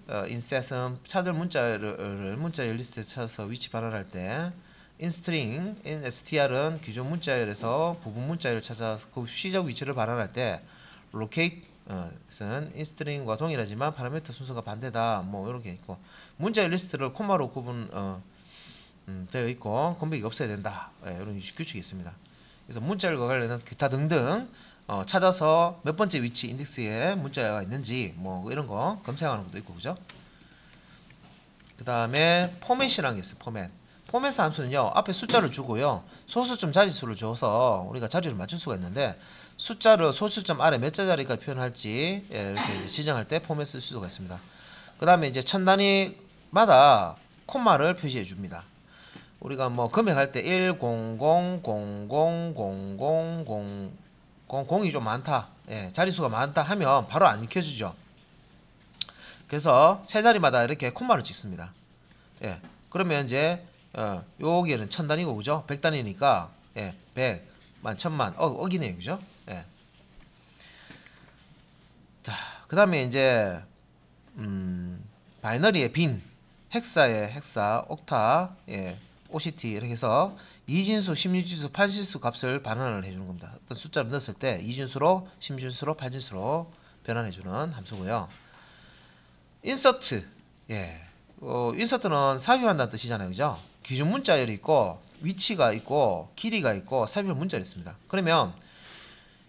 inset은 찾을 문자열을 문자열 리스트에 찾아서 위치 반환할 때, inString, instr은 기존 문자열에서 부분 문자열을 찾아서 그 시적 위치를 반환할 때, locate는 inString과 동일하지만 파라미터 순서가 반대다. 뭐 이런 게 있고, 문자열 리스트를 콤마로 구분 되어 있고 공백이 없어야 된다. 이런 규칙이 있습니다. 그래서 문자열과 관련된 기타 등등 찾아서 몇 번째 위치 인덱스에 문자가 있는지 뭐 이런 거 검색하는 것도 있고, 그죠? 그 다음에 포맷이라는 게 있어요. 포맷 함수는요 앞에 숫자를 주고요 소수점 자릿수를 줘서 우리가 자리를 맞출 수가 있는데, 숫자를 소수점 아래 몇 자리까지 표현할지 이렇게 지정할 때 포맷 쓸 수가 있습니다. 그 다음에 이제 천 단위마다 콤마를 표시해 줍니다. 우리가 뭐 금액할 때 1, 0, 0, 0, 0, 0, 0, 0, 0이 좀 많다, 자릿수가 많다 하면 바로 안 익혀주죠. 그래서 세 자리마다 이렇게 콤마를 찍습니다. 그러면 이제 여기에는 천 단위고, 그죠? 100단위니까 100, 만, 천만, 억이네요, 그죠? 자, 그 다음에 이제 바이너리의 빈, 헥사의 헥사, 옥타, OCT 이렇게 해서 이진수, 16진수, 8진수 값을 반환을 해주는 겁니다. 어떤 숫자를 넣었을 때 이진수로, 16진수로, 8진수로 변환해주는 함수고요. 인서트, 인서트는 삽입한다는 뜻이잖아요, 그죠? 기준 문자열이 있고 위치가 있고 길이가 있고 삽입 문자열이 있습니다. 그러면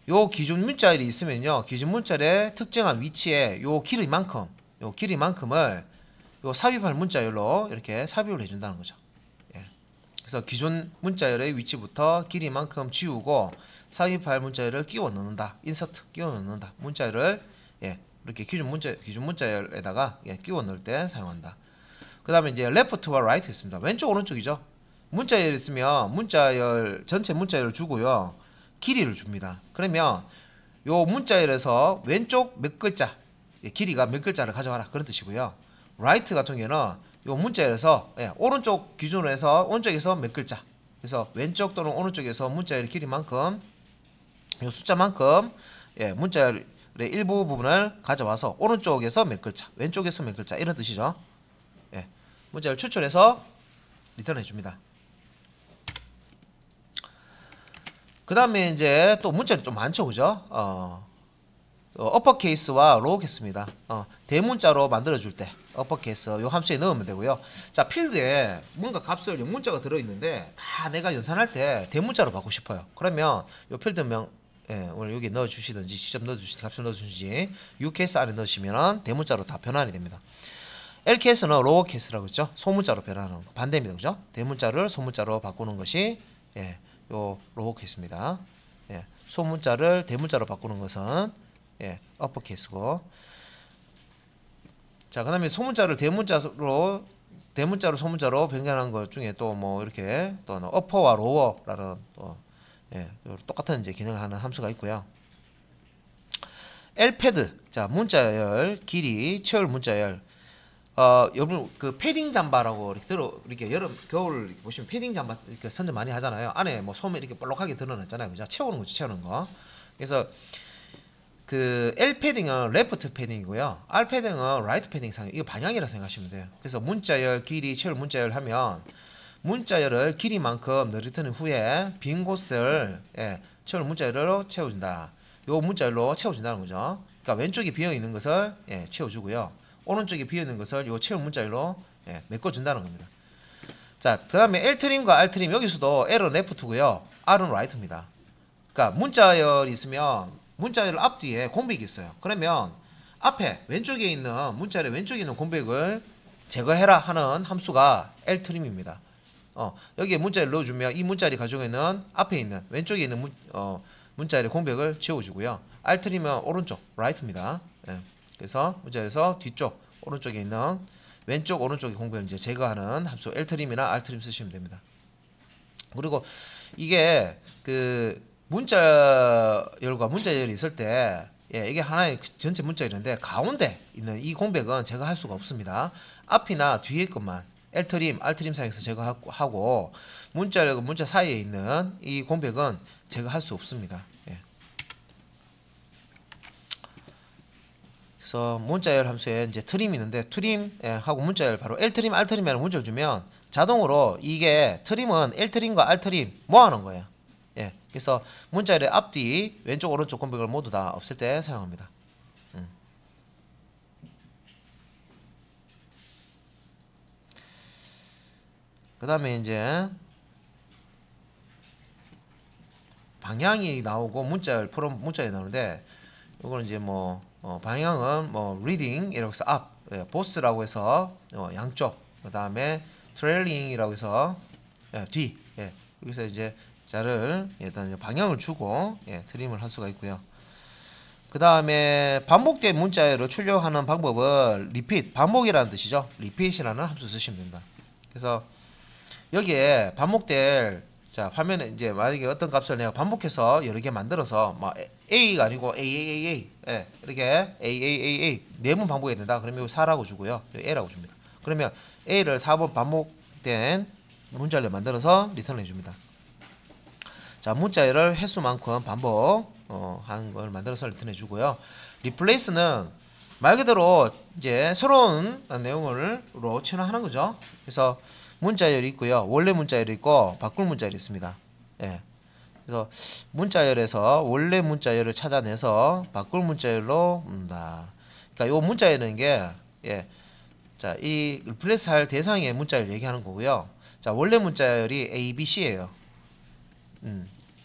요 기준 문자열이 있으면요 기준 문자열의 특정한 위치에 요 길이만큼을 요 삽입할 문자열로 이렇게 삽입을 해준다는 거죠. 그래서 기준 문자열의 위치부터 길이만큼 지우고 삽입할 문자열을 끼워 넣는다. 인서트 끼워 넣는다. 문자열을 이렇게 기준 문자열에다가 끼워 넣을 때 사용한다. 그 다음에 이제 left와 right 있습니다. 왼쪽 오른쪽이죠. 문자열 있으면 문자열 전체 문자열을 주고요 길이를 줍니다. 그러면 요 문자열에서 왼쪽 몇 글자 길이가 몇 글자를 가져와라 그런 뜻이고요. right 같은 경우는 요 문자열에서 오른쪽 기준으로 해서 오른쪽에서 몇 글자, 그래서 왼쪽 또는 오른쪽에서 문자열 길이만큼 요 숫자만큼 문자열의 일부 부분을 가져와서 오른쪽에서 몇 글자, 왼쪽에서 몇 글자 이런 뜻이죠. 문자를 추출해서 리턴 해줍니다. 그 다음에 이제 또 문자는 좀 많죠, 그죠? 어퍼케이스와 로우케이스입니다. 대문자로 만들어줄 때 어퍼케이스 요 함수에 넣으면 되고요. 자, 필드에 뭔가 값을 영문자가 들어있는데 다 내가 연산할 때 대문자로 받고 싶어요. 그러면 요 필드명 오늘 여기 넣어주시든지 직접 넣어주시든지 값을 넣어주시든지 U케이스 안에 넣으시면 대문자로 다 변환이 됩니다. L케이스는 로우케이스라고 했죠. 소문자로 변하는 거. 반대입니다. 그죠? 대문자를 소문자로 바꾸는 것이 요 로우케이스입니다. 소문자를 대문자로 바꾸는 것은 어퍼케이스고. 자, 그다음에 소문자를 대문자로 소문자로 변경하는 것 중에 또 뭐 이렇게 또 어퍼와 로어라는 또 똑같은 이제 기능을 하는 함수가 있고요. L패드, 자, 문자열 길이 채울 문자열. 여러분 그 패딩 잠바라고 이렇게 여름 겨울 이렇게 보시면 패딩 잠바 이렇게 선전 많이 하잖아요. 안에 뭐 소매 이렇게 볼록하게 드러났잖아요. 그죠? 채우는 거죠, 채우는 거. 그래서 그 L 패딩은 레프트 패딩이고요. R 패딩은 라이트 패딩 상 이거 방향이라 생각하시면 돼요. 그래서 문자열 길이 채울 문자열 하면 문자열을 길이만큼 늘리는 후에 빈 곳을 채울 문자열로 채워준다. 요 문자열로 채워준다는 거죠. 그러니까 왼쪽에 비어 있는 것을 채워주고요. 오른쪽에 비어 있는 것을 요 채울 문자열로 메꿔준다는 겁니다. 자, 그다음에 L 트림과 R 트림 여기서도 L은 레프트고요. R은 라이트입니다. 그러니까 문자열이 있으면 문자열 앞뒤에 공백이 있어요. 그러면 앞에 왼쪽에 있는 문자열의 왼쪽에 있는 공백을 제거해라 하는 함수가 L 트림입니다. 여기에 문자열을 넣어주면 이 문자열이 가지고 있는 앞에 있는 왼쪽에 있는 문자열의 공백을 채워주고요. R 트림은 오른쪽 라이트입니다. 그래서 문자열에서 뒤쪽 오른쪽에 있는 왼쪽 오른쪽의 공백을 이제 제거하는 함수 L 트림이나 R 트림 쓰시면 됩니다. 그리고 이게 그 문자열과 문자열이 있을 때 이게 하나의 전체 문자열인데 가운데 있는 이 공백은 제거할 수가 없습니다. 앞이나 뒤에 것만 L 트림, R 트림 사이에서 제거하고 문자열과 문자 사이에 있는 이 공백은 제거할 수 없습니다. 그래서 문자열 함수에 이제 트림이 있는데 트림 하고 문자열 바로 L 트림, R 트림이라는 문자를 주면 자동으로 이게 트림은 L 트림과 R 트림 모아놓은 거예요. 그래서 문자열의 앞뒤 왼쪽 오른쪽 공백을 모두 다 없앨 때 사용합니다. 그 다음에 이제 방향이 나오고 문자열 문자열이 나오는데 이거는 이제 뭐 방향은 뭐 reading 이라고 해서 앞, boss라고 해서 양쪽, 그 다음에 trailing이라고 해서 뒤, 여기서 이제 자를 일단 방향을 주고 트림을 할 수가 있고요. 그 다음에 반복된 문자열을 출력하는 방법은 repeat, 반복이라는 뜻이죠. repeat이라는 함수 쓰시면 됩니다. 그래서 여기에 반복될 자 화면에 이제 만약에 어떤 값을 내가 반복해서 여러 개 만들어서 뭐 A가 아니고 AAAA 이렇게 AAAA 4번 반복해야 된다. 그러면 4라고 주고요. A라고 줍니다. 그러면 A를 4번 반복된 문자열을 만들어서 리턴을 해줍니다. 자, 문자열을 횟수만큼 반복 하는 걸 만들어서 리턴해 주고요. replace는 말 그대로 이제 새로운 내용으로 치환하는 거죠. 그래서 문자열이 있고요. 원래 문자열이 있고 바꿀 문자열이 있습니다. 그래서 문자열에서 원래 문자열을 찾아내서 바꿀 문자열로 다 그러니까 요 문자열은 게 자, 이 replace 할 대상의 문자열 얘기하는 거고요. 자, 원래 문자열이 A, B, C예요.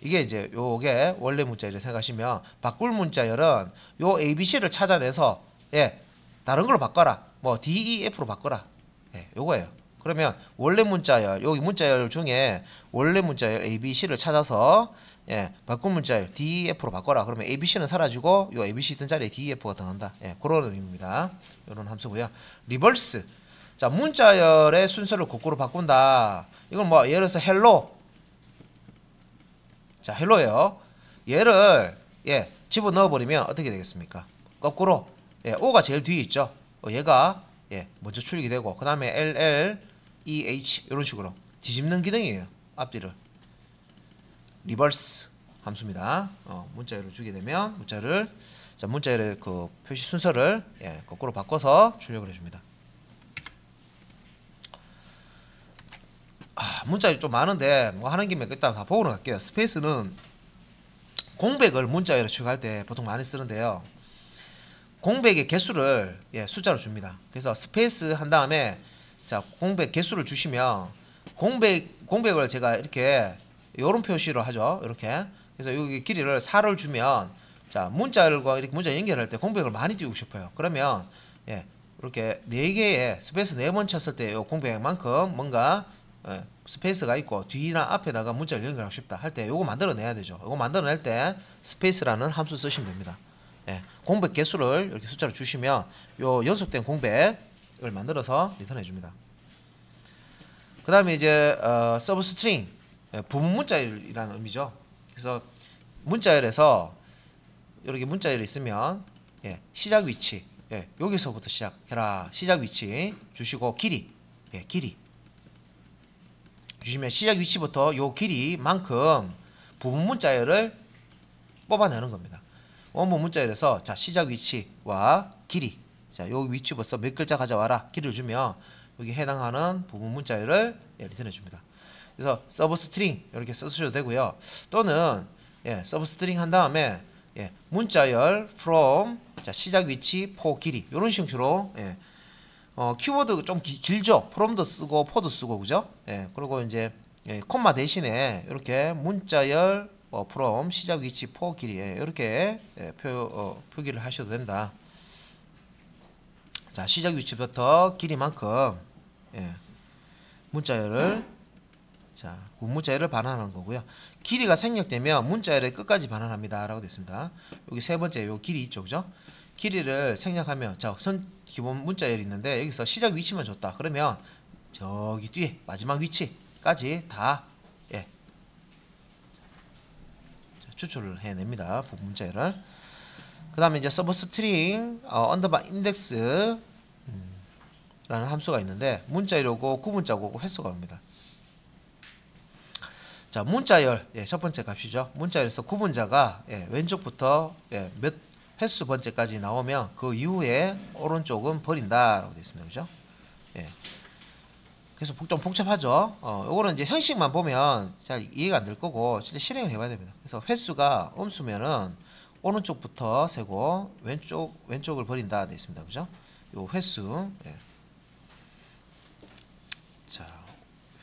이게 이제 요게 원래 문자열을 생각하시면 바꿀 문자열은 요 A, B, C를 찾아내서 다른 걸로 바꿔라. 뭐 D, E, F로 바꿔라. 요거예요. 그러면 원래 문자열 여기 문자열 중에 원래 문자열 A, B, C를 찾아서 바꾼 문자열 D, E, F로 바꿔라. 그러면 A, B, C는 사라지고 요 A, B, C 있던 자리에 D, E, F가 등한다. 그런 의미입니다. 이런 함수고요. 리버스. 자, 문자열의 순서를 거꾸로 바꾼다. 이건 뭐 예를 들어서 헬로. 자, 헬로예요. 얘를 집어넣어 버리면 어떻게 되겠습니까? 거꾸로 O가 제일 뒤에 있죠. 얘가 먼저 출력이 되고 그 다음에 LL, EH 이런 식으로 뒤집는 기능이에요. 앞뒤를 리버스 함수입니다. 문자열을 주게 되면 문자열의 그 표시 순서를 거꾸로 바꿔서 출력을 해줍니다. 문자열이 좀 많은데 뭐 하는 김에 일단 다 보고 갈게요. 스페이스는 공백을 문자열에 추가할 때 보통 많이 쓰는데요. 공백의 개수를 숫자로 줍니다. 그래서 스페이스 한 다음에 자 공백 개수를 주시면 공백을 제가 이렇게 요런 표시로 하죠. 이렇게. 그래서 여기 길이를 4를 주면 자 문자열과 이렇게 문자 연결할 때 공백을 많이 띄우고 싶어요. 그러면 이렇게 4개의 스페이스 4번 쳤을 때 요 공백만큼 뭔가 스페이스가 있고 뒤나 앞에다가 문자를 연결하고 싶다 할 때 요거 만들어내야 되죠. 요거 만들어낼 때 스페이스라는 함수 쓰시면 됩니다. 공백 개수를 이렇게 숫자로 주시면 요 연속된 공백을 만들어서 리턴해 줍니다. 그 다음에 이제 서브스트링 부분 문자열이라는 의미죠. 그래서 문자열에서 이렇게 문자열이 있으면 시작 위치 여기서부터 시작해라. 시작 위치 주시고 길이 길이 주시면 시작 위치부터 요 길이만큼 부분 문자열을 뽑아내는 겁니다. 원본 문자열에서 자 시작 위치와 길이 자 요 위치부터 몇 글자 가져와라 길이를 주면 여기 해당하는 부분 문자열을 리턴해 줍니다. 그래서 서브스트링 이렇게 쓰셔도 되고요. 또는 서브스트링 한 다음에 문자열 from 자 시작 위치 포 길이 이런 식으로 키워드 좀 길죠. from도 쓰고 포도 쓰고 그죠? 그리고 이제 콤마 대신에 이렇게 문자열 from 시작 위치 포 길이 이렇게 표기를 하셔도 된다. 자 시작 위치부터 길이만큼 문자열을 자 문자열을 반환하는 거고요. 길이가 생략되면 문자열의 끝까지 반환합니다 라고 되어 있습니다. 여기 세 번째 요 길이 있죠 그죠? 길이를 생략하면 자 기본 문자열이 있는데 여기서 시작 위치만 줬다 그러면 저기 뒤에 마지막 위치까지 다 추출을 해냅니다. 부분 문자열을. 그 다음에 이제 서브스트링 언더바 인덱스 라는 함수가 있는데 문자열이고 구문자고 횟수가 옵니다. 자 문자열 첫 번째 값이죠. 문자열에서 구분자가 왼쪽부터 몇 횟수 번째까지 나오면 그 이후에 오른쪽은 버린다 라고 되어 있습니다. 그죠? 그래서 좀 복잡하죠. 요거는 이제 형식만 보면 잘 이해가 안 될 거고 진짜 실행을 해봐야 됩니다. 그래서 횟수가 음수면은 오른쪽부터 세고 왼쪽을 버린다 되어 있습니다. 그죠? 요 횟수 자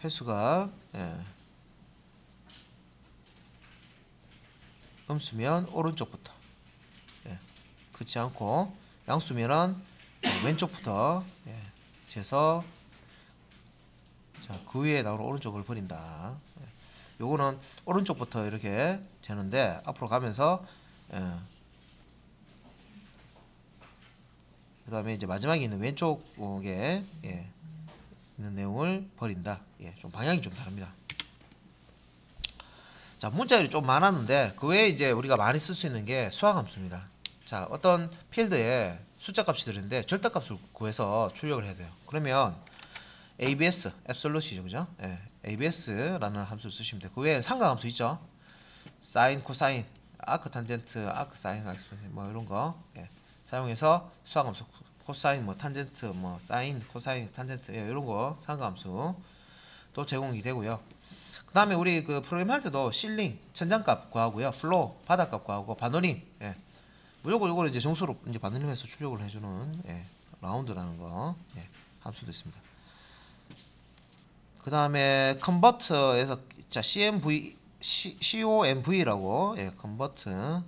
횟수가 음수면 오른쪽부터 그렇지 않고 양수면은 왼쪽부터 재서 자, 그 위에 나오는 오른쪽을 버린다. 요거는 오른쪽부터 이렇게 재는데 앞으로 가면서 그 다음에 이제 마지막에 있는 왼쪽에 있는 내용을 버린다. 좀 방향이 좀 다릅니다. 자 문자열이 좀 많았는데 그 외에 이제 우리가 많이 쓸 수 있는 게 수학함수입니다. 자 어떤 필드에 숫자 값이 들었는데 절대값을 구해서 출력을 해야 돼요. 그러면 ABS, 앱솔루트이죠, 그죠? ABS라는 함수를 쓰시면 돼요. 그 외에 상가함수 있죠? 사인, 코사인, 아크 탄젠트, 아크 사인, 아크 뭐 이런 거 사용해서 수학함수, 코사인, 뭐 탄젠트, 뭐 사인, 코사인, 탄젠트 이런 거 상가함수 또 제공이 되고요. 그 다음에 우리 그 프로그램 할 때도 실링, 천장값 구하고요, 플로우, 바닥값 구하고, 바노링, 무조건 이거는 이제 정수로 이제 바노링에서 출력을 해주는 라운드라는 거 함수도 있습니다. 그 다음에 컨버터에서 자 COMV라고 컨버터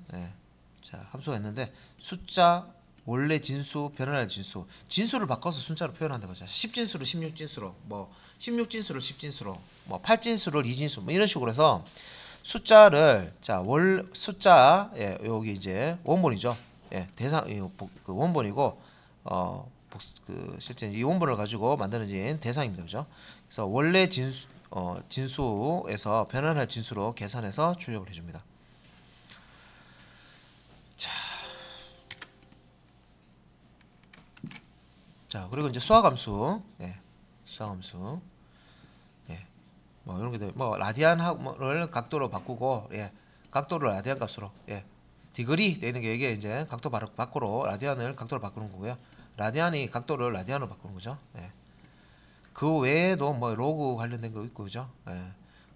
자 함수가 있는데 숫자 원래 진수 변환할 진수를 바꿔서 숫자로 표현한다고 하죠. 10진수를 16진수로 뭐 16진수를 10진수로 뭐 8진수를 2진수 뭐 이런 식으로 해서 숫자를 자 숫자 여기 이제 원본이죠. 대상 그 원본이고 그 실제 이 원본을 가지고 만들어진 대상입니다. 그죠? 그래서 원래 진수에서 변환할 진수로 계산해서 출력을 해줍니다. 자 그리고 이제 수학함수, 수학함수, 뭐 이런 게 뭐 라디안을 각도로 바꾸고, 각도를 라디안 값으로, 디그리 되는 게 이게 이제 각도 밖으로 라디안을 각도로 바꾸는 거고요. 라디안이 각도를 라디안으로 바꾸는 거죠. 그 외에도 뭐 로그 관련된 거 있고 그죠.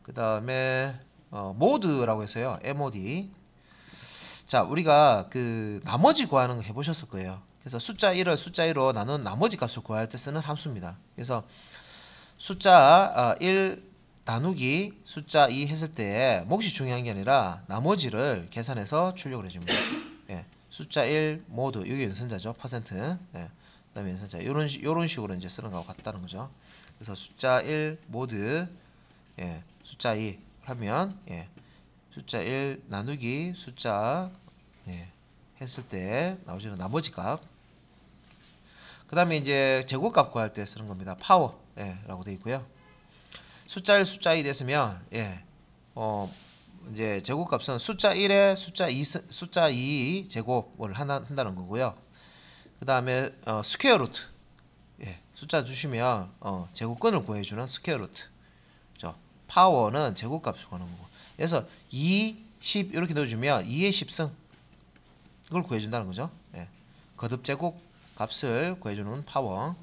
그 다음에 모드라고 해서요. MOD. 자, 우리가 그 나머지 구하는 거 해보셨을 거예요. 그래서 숫자 1을 숫자 1로 나눈 나머지 값을 구할 때 쓰는 함수입니다. 그래서 숫자 1 나누기 숫자 2 했을 때 몫이 중요한 게 아니라 나머지를 계산해서 출력을 해줍니다. 예, 숫자 1 모두 여기 연산자죠. 퍼센트. 예, 그다음에 연산자 요런 식으로 이제 쓰는 거하고 같다는 거죠. 그래서 숫자 1 모두 예, 숫자 2 하면 예, 숫자 1 나누기 숫자 예, 했을 때 나오지는 나머지 값. 그 다음에 이제 제곱값 구할 때 쓰는 겁니다. 파워 예, 라고 되어 있고요. 숫자 1 숫자 2 됐으면 예, 이제 제곱값은 숫자 1에 숫자 2 제곱을 한다는 거고요. 그 다음에 스퀘어 루트 예, 숫자 주시면 제곱근을 구해주는 스퀘어 루트. 그렇죠? 파워는 제곱값을 구하는 거고. 그래서 2, 10 이렇게 넣어주면 2의 10승 이걸 구해준다는 거죠. 예. 거듭 제곱 값을 구해주는 파워.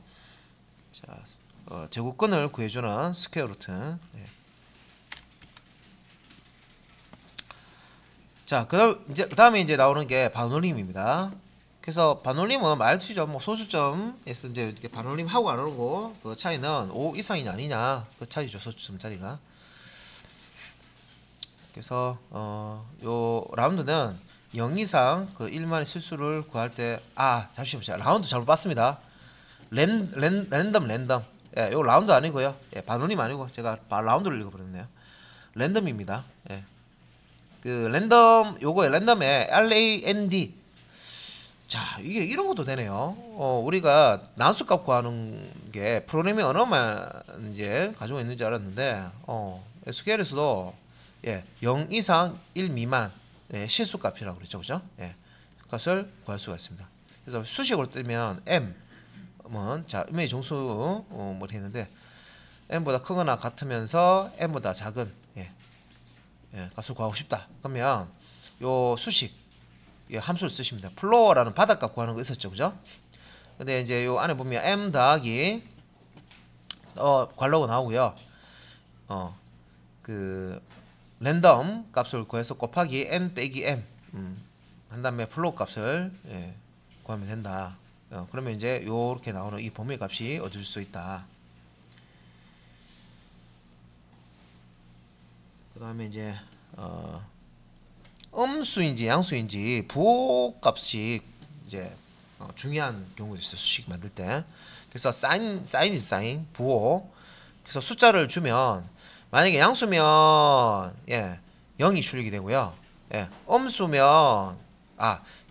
자, 제곱근을 구해주는 스퀘어 루트. 예. 자, 그다음에 이제 나오는 게 반올림입니다. 그래서 반올림은 말투죠. 뭐 소수점에서 이제 이렇게 반올림 하고 안 하고 그 차이는 5 이상이냐 아니냐 그 차이죠. 소수점 짜리가. 그래서 요 라운드는 0 이상 그 1만의 실수를 구할 때 잠시만요. 라운드 잘못 봤습니다. 랜덤. 예, 요 라운드 아니고요. 예, 반올림 아니고 제가 라운드를 읽어버렸네요. 랜덤입니다. 예. 그 랜덤 요거에 랜덤에 RAND. 자, 이게 이런 것도 되네요. 우리가 난수값 구하는 게 프로그래밍 언어만 이제 가지고 있는 줄 알았는데 SQL에서도 예, 0 이상 1 미만 예, 실수값이라고 그랬죠. 그죠? 예. 값을 구할 수가 있습니다. 그래서 수식으로 뜨면 M은 자, 음의 정수 뭐 했는데 M보다 크거나 같으면서 M보다 작은 예, 값을 구하고 싶다. 그러면 요 수식 함수를 쓰십니다. 플로어라는 바닥값 구하는 거 있었죠. 그죠? 근데 이제 요 안에 보면 M 더하기 괄호가 나오고요. 그 랜덤 값을 구해서 곱하기 n 빼기 m 한 다음에 플로어 값을 예, 구하면 된다. 그러면 이제 요렇게 나오는 이 범위 값이 얻을 수 있다. 그 다음에 이제 음수인지 양수인지 부호값이 이제 중요한 경우도 있어요. 수식 만들 때. 그래서 사인 부호. 그래서 숫자를 주면 만약에 양수면 예, 0이 출력이 되고요. 예, 음수면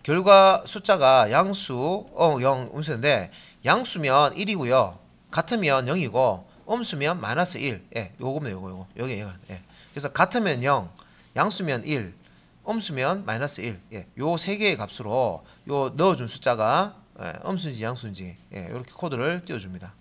결과 숫자가 양수 0 음수인데 양수면 1이고요. 같으면 0이고 음수면 마이너스 1. 예, 요겁니다. 요거. 여기 예. 그래서 같으면 0, 양수면 1, 음수면 마이너스 1. 예, 요 세 개의 값으로 요 넣어준 숫자가 음수인지 양수인지 이렇게 코드를 띄워줍니다.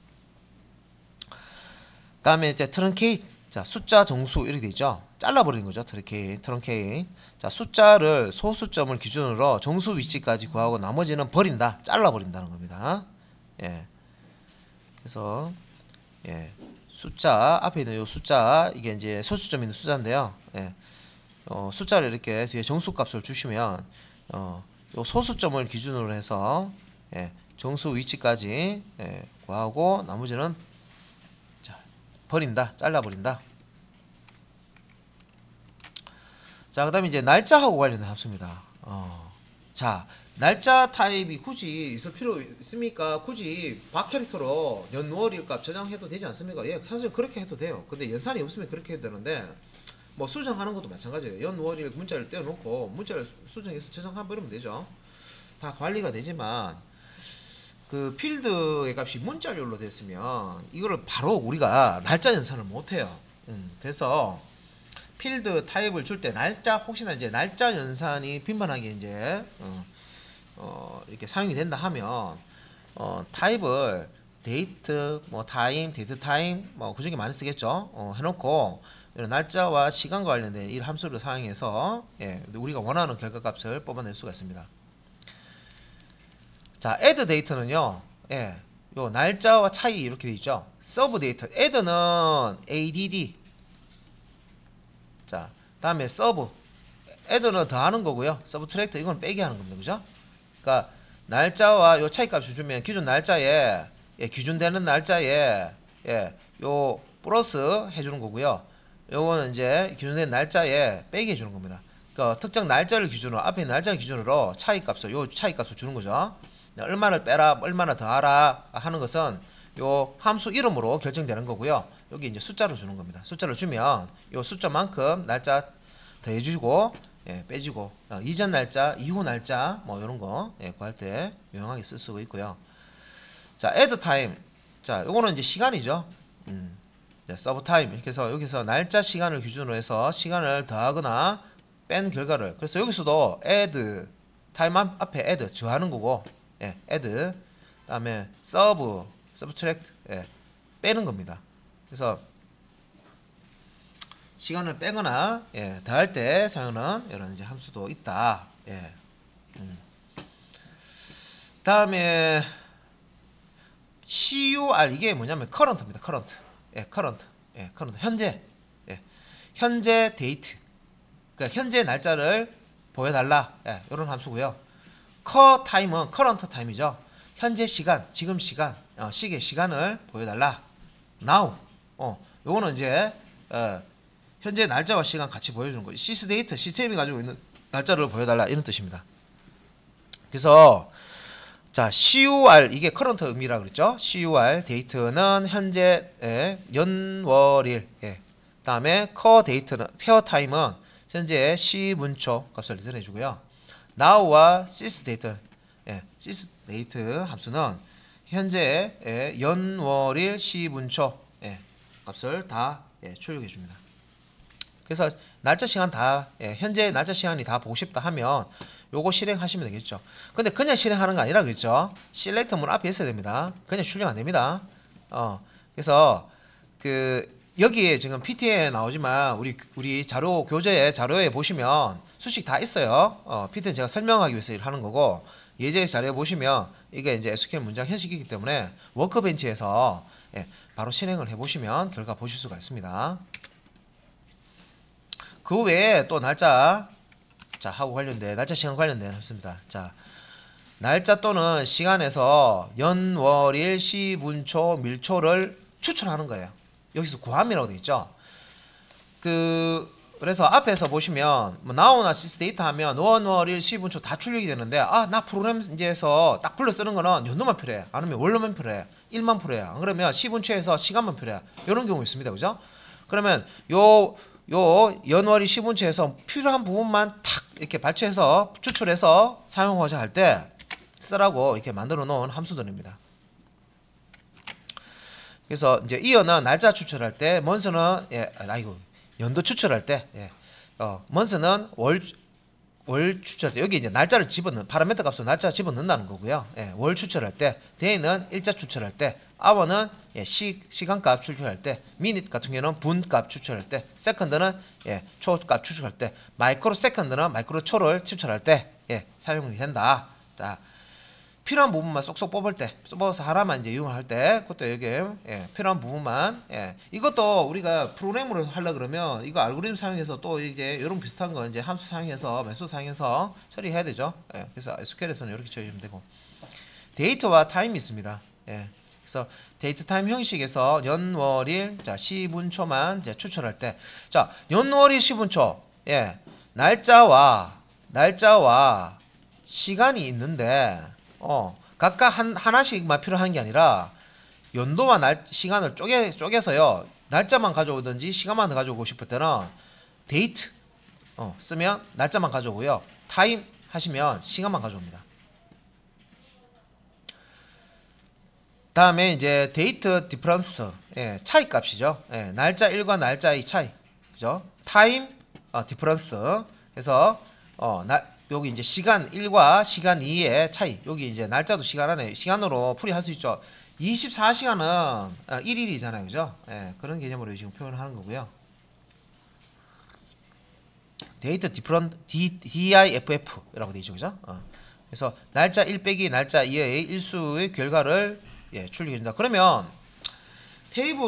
다음에 이제 트렁케이트. 자, 숫자 정수 이렇게 돼 있죠. 잘라버리는 거죠. 트렁케이트. 자, 숫자를 소수점을 기준으로 정수 위치까지 구하고 나머지는 버린다. 잘라버린다는 겁니다. 예. 그래서 예. 숫자 앞에 있는 요 숫자 이게 이제 소수점 있는 숫자인데요. 예. 숫자를 이렇게 뒤에 정수값을 주시면 요 소수점을 기준으로 해서 예, 정수 위치까지 구하고 나머지는 버린다, 잘라버린다. 자, 그 다음에 이제 날짜하고 관련된 함수입니다. 자, 날짜 타입이 굳이 있을 필요 있습니까? 굳이 박 캐릭터로 연월일값 저장해도 되지 않습니까? 예, 사실 그렇게 해도 돼요. 근데 연산이 없으면 그렇게 해도 되는데, 뭐 수정하는 것도 마찬가지예요. 연월일 문자를 떼어놓고 문자를 수정해서 저장해버리면 되죠. 다 관리가 되지만, 그 필드의 값이 문자열로 됐으면 이거를 바로 우리가 날짜 연산을 못해요. 그래서 필드 타입을 줄 때 날짜 혹시나 이제 날짜 연산이 빈번하게 이제 이렇게 사용이 된다 하면 타입을 데이트 뭐 타임 데이트 타임 뭐 그중에 많이 쓰겠죠. 해놓고 이런 날짜와 시간과 관련된 이 함수를 사용해서 예, 우리가 원하는 결과값을 뽑아낼 수가 있습니다. 자, add date는요, 예, 요 날짜와 차이 이렇게 돼 있죠. serve date, add는 add. 자, 다음에 serve, add는 더하는 거고요. subtract 이건 빼기 하는 겁니다. 그죠? 그러니까 날짜와 요 차이값을 주면 기존 날짜에 기준되는 날짜에 요 플러스 해주는 거고요. 요거는 이제 기준된 날짜에 빼기 해주는 겁니다. 그러니까 특정 날짜를 기준으로 앞에 날짜를 기준으로 차이값을 요 차이값을 주는 거죠. 얼마를 빼라, 얼마나 더하라 하는 것은 요 함수 이름으로 결정되는 거고요. 여기 이제 숫자로 주는 겁니다. 숫자를 주면 요 숫자만큼 날짜 더해주고 빼주고 이전 날짜, 이후 날짜 뭐 이런 거 구할 때 유용하게 쓸 수가 있고요. 자, add time. 자, 요거는 이제 시간이죠. 서브 타임 이렇게 해서 여기서 날짜 시간을 기준으로 해서 시간을 더하거나 뺀 결과를 그래서 여기서도 add 타임 앞에 add 더하는 거고 add 그다음에 subtract 빼는 겁니다. 그래서 시간을 빼거나 더할 때 사용하는 이런 이제 함수도 있다. 다음에 CUR 이게 뭐냐면 current입니다. current 현재 현재 데이트 그러니까 현재 날짜를 보여달라 이런 함수고요. 타임은 current time이죠. 현재 시간 지금 시간 시계 시간을 보여달라. now 요거는 이제 현재 날짜와 시간 같이 보여주는 거죠. sysdate 시스템이 가지고 있는 날짜를 보여달라 이런 뜻입니다. 그래서 자, CUR 이게 current 의미라 그랬죠. CUR 데이트는 현재 연월일. 그다음에 care time은 현재 시분초 값을 리턴해 주고요. now와 sysdate sysdate 함수는 현재 연월일 시분초 값을 다 출력해 줍니다. 그래서 날짜 시간 다 현재 날짜 시간이 다 보고 싶다 하면 요거 실행하시면 되겠죠. 근데 그냥 실행하는 거 아니라 그랬죠. select 문 앞에 있어야 됩니다. 그냥 출력 안 됩니다. 그래서 여기에 지금 PT에 나오지만 우리 자료 교재에 자료에 보시면 수식 다 있어요. PT는 제가 설명하기 위해서 하는 거고 예제 자료에 보시면 이게 이제 SQL 문장 형식이기 때문에 워크벤치에서 바로 실행을 해보시면 결과 보실 수가 있습니다. 그 외에 또 날짜 하고 관련된 날짜 시간 관련된 합습니다. 자, 날짜 또는 시간에서 연월일 시분초 밀초를 추천하는 거예요. 여기서 구함이라고 되어 있죠. 그래서 앞에서 보시면 뭐 now나 sysdate 하면 연월일 시분초 다 출력이 되는데 나 프로그램에서 딱 불러 쓰는 거는 연도만 필요해. 아니면 월로만 필요해. 일만 필요해. 안 그러면 시분초에서 시간만 필요해. 이런 경우 있습니다. 그죠? 그러면 요 연월이 시분초에서 필요한 부분만 탁 이렇게 발췌해서 추출해서 사용하자 할 때 쓰라고 이렇게 만들어 놓은 함수들입니다. 그래서 이제 이어는 날짜 추출할 때, 먼스는 연도 추출할 때, 먼스는 월 추출할 때 여기 이제 날짜를 집어넣는 파라미터 값으로 날짜 집어넣는다는 거고요. 월 추출할 때, 데이는 일자 추출할 때, 아워는 시간값 추출할 때, 미닛 같은 경우는 분값 추출할 때, 세컨드는 초값 추출할 때, 마이크로 세컨드는 마이크로 초를 추출할 때 사용이 된다. 자, 필요한 부분만 쏙쏙 뽑아서 하나만 이제 이용할 때, 그것도 여기 필요한 부분만 이것도 우리가 프로그램으로 하려 그러면 이거 알고리즘 사용해서 또 이제 이런 비슷한 거 이제 함수 사용해서 메소드 사용해서 처리해야 되죠. 그래서 SQL에서는 이렇게 처리하면 되고 데이트와 타임이 있습니다. 그래서 데이트 타임 형식에서 연월일 시분초만 이제 추출할 때, 자 연월일 시분초 날짜와 시간이 있는데 각각 하나씩만 필요한 게 아니라 연도와 시간을 쪼개서요 날짜만 가져오든지 시간만 가져오고 싶을 때는 데이트 쓰면 날짜만 가져오고요, 타임 하시면 시간만 가져옵니다. 다음에 이제 데이트 디퍼런스 차이 값이죠. 날짜 1과 날짜 2 차이, 그죠? 타임 디퍼런스 해서 여기 이제 시간 1과 시간 2의 차이, 여기 이제 날짜도 시간으로 풀이할 수 있죠. 24시간은 1일이잖아요, 그죠? 그런 개념으로 지금 표현을 하는 거고요. 데이터 DIFF라고 되어 있죠, 그죠? 그래서 날짜 1 빼기 날짜 2의 일수의 결과를 출력해준다. 그러면 테이블이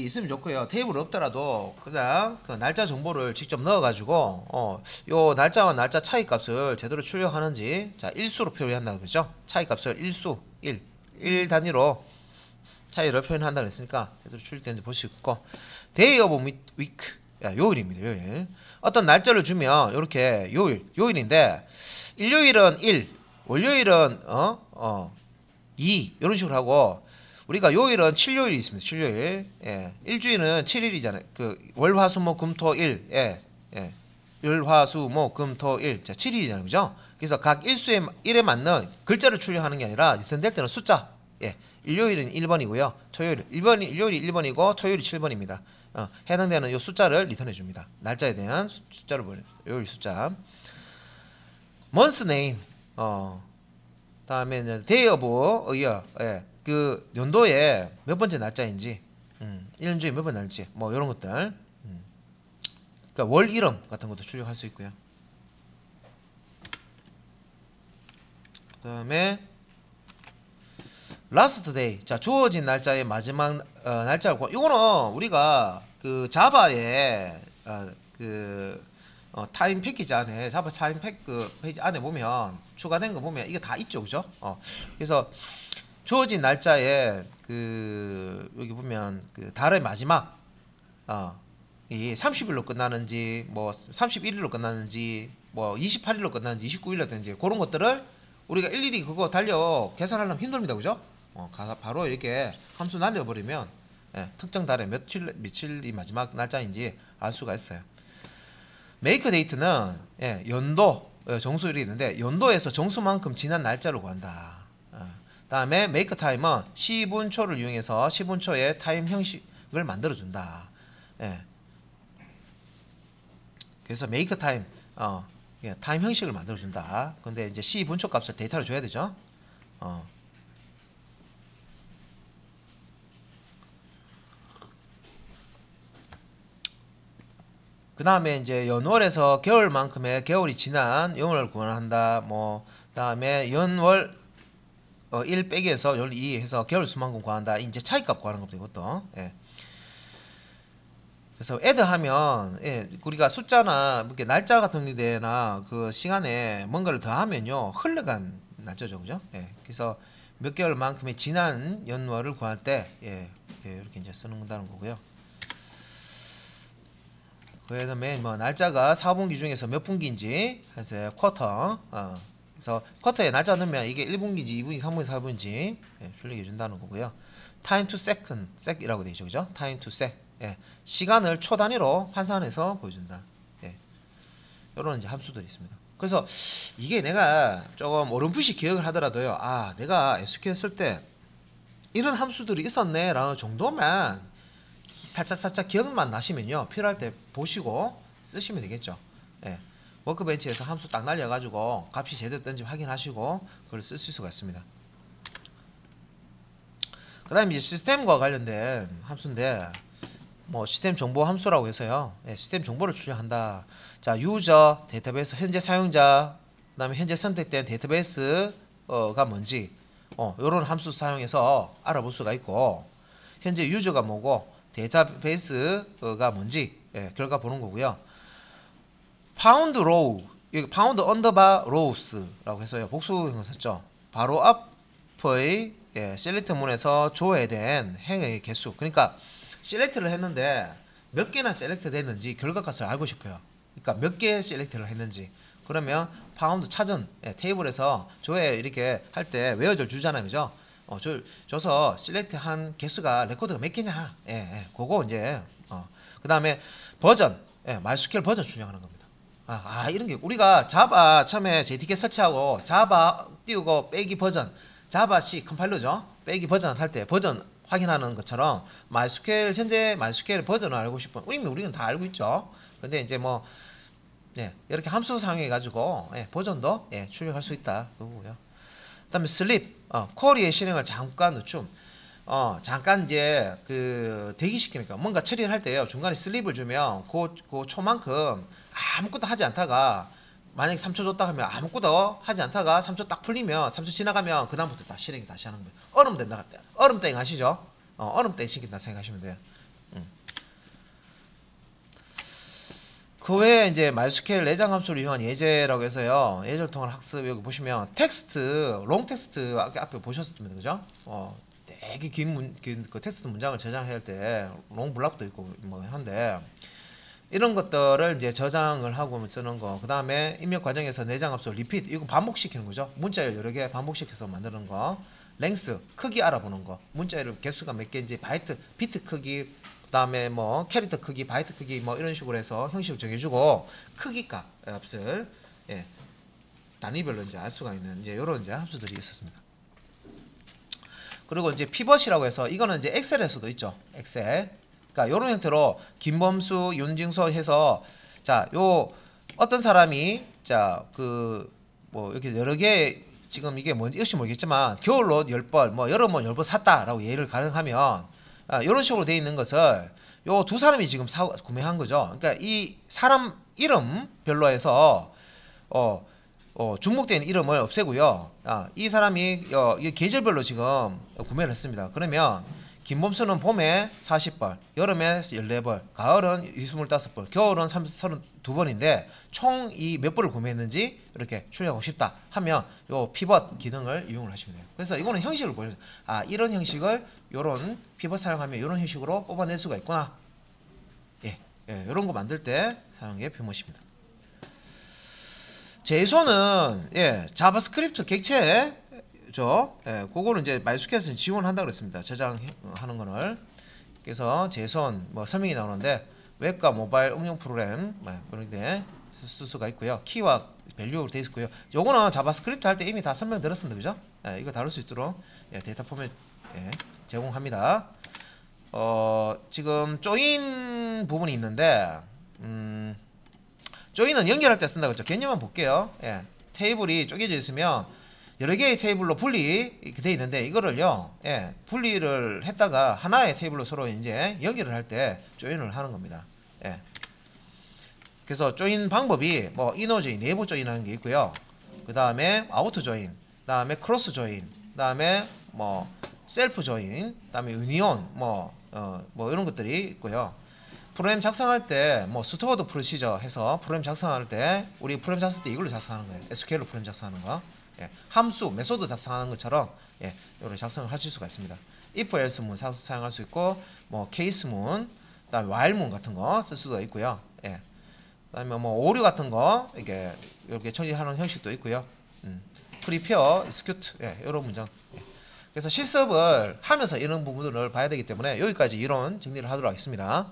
있으면 좋고요. 테이블 없더라도 그냥 그 날짜 정보를 직접 넣어가지고 요 날짜와 날짜 차이 값을 제대로 출력하는지 자 일수로 표현한다 그러죠. 차이 값을 일수 1 단위로 차이를 표현한다 그랬으니까 제대로 출력되는지 볼 수 있고 day of week 요일입니다. 요일 어떤 날짜를 주면 이렇게 요일인데 일요일은 1 월요일은 2 이런 식으로 하고 우리가 요일은 7요일이 있습니다. 7요일. 예. 일주일은 7일이잖아요. 그 월화수목금토일. 예. 예. 월화수목금토일. 자, 7일이잖아요. 그죠? 그래서 각 일수의 일에 맞는 글자를 출력하는 게 아니라 리턴될 때는 숫자. 예. 일요일은 1번이고요. 일요일이 1번이고 토요일이 7번입니다. 해당되는 요 숫자를 리턴해 줍니다. 날짜에 대한 숫자를 보내. 요일 숫자. month name. 다음에 day of year. 예. 그 연도에 몇 번째 날짜인지, 1년 중에 몇 번 날지, 뭐 이런 것들, 그러니까 월 이름 같은 것도 출력할 수 있고요. 그다음에 last day, 자 주어진 날짜의 마지막 날짜고, 이거는 우리가 그 자바의 타임 패키지 안에 자바 타임 페이지 안에 보면 추가된 거 보면 이게 다 있죠, 그죠? 그래서 주어진 날짜에 그 여기 보면 그 달의 마지막 이 30일로 끝나는지 뭐 31일로 끝나는지 뭐 28일로 끝나는지 29일로 되는지 그런 것들을 우리가 일일이 그거 달려 계산하려면 힘듭니다, 그죠? 바로 이렇게 함수 날려버리면 특정 달에 며칠이 마지막 날짜인지 알 수가 있어요. make date는 연도 정수일이 있는데 연도에서 정수만큼 지난 날짜를 구한다. 다음에 make time은 시분초를 이용해서 시분초의 타임 형식을 만들어 준다. 그래서 make time 타임 형식을 만들어 준다. 근데 이제 시분초 값을 데이터로 줘야 되죠. 그 다음에 이제 연월에서 개월만큼의 개월이 지난 연월을 구한다. 뭐 다음에 연월 1 빼기해서 연 2 해서 개월 수만큼 구한다. 이제 차이값 구하는 겁니다. 이것도. 그래서 add 하면 우리가 숫자나 이렇게 날짜 같은 데나 그 시간에 뭔가를 더하면요 흘러간 날짜죠, 그죠? 그래서 몇 개월만큼의 지난 연월을 구할 때 이렇게 이제 쓰는다는 거고요. 그다음에 뭐 날짜가 4분기 중에서 몇 분기인지 해서 쿼터. 그래서 쿼터에 날짜 넣으면 이게 1분기인지 2분기, 3분기, 4분기인지 출력해 준다는 거고요. time to second, sec이라고 되어 있죠, 그죠? time to sec. 시간을 초 단위로 환산해서 보여준다. 이런 이제 함수들이 있습니다. 그래서 이게 내가 조금 어렴풋이 기억을 하더라도요. 내가 SQL 쓸 때 이런 함수들이 있었네라는 정도만 살짝 기억만 나시면요. 필요할 때 보시고 쓰시면 되겠죠. 워크벤치에서 함수 딱 날려가지고 값이 제대로 뜬지 확인하시고 그걸 쓸 수가 있습니다. 그 다음에 이제 시스템과 관련된 함수인데 뭐 시스템 정보 함수라고 해서요. 시스템 정보를 출력한다. 자, 유저, 데이터베이스, 현재 사용자, 그 다음에 현재 선택된 데이터베이스가 뭔지 이런 함수 사용해서 알아볼 수가 있고 현재 유저가 뭐고 데이터베이스가 뭔지 결과 보는 거고요. 파운드 로우, 여기 파운드 언더바 로우스라고 해서요. 복수 형용 썼죠. 바로 앞의 셀렉트 문에서 조회된 행의 개수. 그러니까 셀렉트를 했는데 몇 개나 셀렉트 됐는지 결과값을 알고 싶어요. 그러니까 몇 개 셀렉트를 했는지. 그러면 파운드 찾은 테이블에서 조회 이렇게 할 때 웨어절 주잖아요, 그죠? 줘서 셀렉트 한 개수가 레코드가 몇 개냐. 그거 이제 그 다음에 버전, MySQL 버전 출력하는 겁니다. 이런 게 우리가 자바 처음에 JDK 설치하고 자바 띄우고 빼기 버전, 자바 C 컴파일러죠. 빼기 버전 할 때 버전 확인하는 것처럼 MySQL 현재 MySQL 버전을 알고 싶은 우리는 다 알고 있죠. 근데 이제 뭐 이렇게 함수 사용해 가지고 버전도 출력할 수 있다 그거고요. 그다음에 슬립 쿼리의 실행을 잠깐 늦춤. 잠깐 이제 그 대기시키니까 뭔가 처리를 할 때요 중간에 슬립을 주면 그 초만큼 아무것도 하지 않다가 만약에 3초 줬다 하면 아무것도 하지 않다가 3초 딱 풀리면 3초 지나가면 그 다음부터 다 실행 다시 하는 거예요. 얼음 된다 같대. 얼음 땡 아시죠? 얼음 떼시킨다 생각하시면 돼요. 그 외에 이제 MySQL 내장 함수를 이용한 예제라고 해서요. 예제를 통한 학습 여기 보시면 텍스트, 롱 텍스트 앞에 보셨습니다, 그죠? 되게 긴 그 텍스트 문장을 저장할 때 롱 블락도 있고 뭐 한데 이런 것들을 이제 저장을 하고 쓰는 거. 그 다음에 입력 과정에서 내장 함수 리피트 이거 반복시키는 거죠. 문자열 여러 개 반복시켜서 만드는 거. 랭스 크기 알아보는 거. 문자열 개수가 몇 개인지 바이트, 비트 크기. 그다음에 뭐 캐릭터 크기, 바이트 크기 뭐 이런 식으로 해서 형식을 정해주고 크기 값을 단위별로 이제 알 수가 있는 이제 이런 이제 함수들이 있었습니다. 그리고 이제 피벗이라고 해서 이거는 이제 엑셀에서도 있죠. 엑셀. 그러니까 이런 형태로 김범수, 윤징수 해서 자 요 어떤 사람이 자 그 뭐 이렇게 여러 개 지금 이게 뭔지 역시 모르겠지만 겨울옷 10벌 뭐 여름옷 10벌 샀다라고 예를 가정하면 이런 식으로 돼 있는 것을 요 두 사람이 지금 구매한 거죠. 그러니까 이 사람 이름별로 해서 중복된 이름을 없애고요. 이 사람이 이 계절별로 지금 구매를 했습니다. 그러면 김범수는 봄에 40벌, 여름에 14벌, 가을은 25벌, 겨울은 32번인데 총 이 몇 벌을 구매했는지 이렇게 출력하고 싶다 하면 요 피벗 기능을 이용을 하시면 돼요. 그래서 이거는 형식을 보여줘요. 이런 형식을 요런 피벗 사용하면 이런 형식으로 뽑아낼 수가 있구나. 이런 거 만들 때 사용한 게 피벗입니다. 제이손은 자바스크립트 객체죠. 그거는 이제 MySQL에서 지원한다 그랬습니다. 저장하는 거를. 그래서 제이손 뭐 설명이 나오는데 웹과 모바일 응용 프로그램 그런 데 쓸 수가 있고요. 키와 밸류로 되어 있고요. 요거는 자바스크립트 할 때 이미 다 설명드렸습니다. 그죠? 이거 다룰 수 있도록 데이터 포맷 제공합니다. 지금 조인 부분이 있는데 조인은 연결할 때 쓴다고 했죠. 개념만 볼게요. 테이블이 쪼개져 있으면 여러 개의 테이블로 분리 되어 있는데 이거를요, 분리를 했다가 하나의 테이블로 서로 이제 연결을 할 때 조인을 하는 겁니다. 그래서 조인 방법이 뭐 이너 조인, 내부 조인하는 게 있고요. 그 다음에 아우터 조인, 그 다음에 크로스 조인, 그 다음에 뭐 셀프 조인, 그 다음에 유니온, 뭐 이런 것들이 있고요. 프로그램 작성할 때 뭐 스토어드 프로시저 해서 프로그램 작성할 때 우리 프로그램 작성할 때 이걸로 작성하는 거예요. SQL로 프로그램 작성하는 거. 함수, 메소드 작성하는 것처럼 이렇게 작성을 하실 수가 있습니다. if else 문 사용할 수 있고 뭐 case 문, 그다음에 while 문 같은 거 쓸 수도 있고요. 그다음에 뭐 오류 같은 거 이렇게 처리하는 형식도 있고요. prepare, execute 이런 문장. 그래서 실습을 하면서 이런 부분들을 봐야 되기 때문에 여기까지 이론 정리를 하도록 하겠습니다.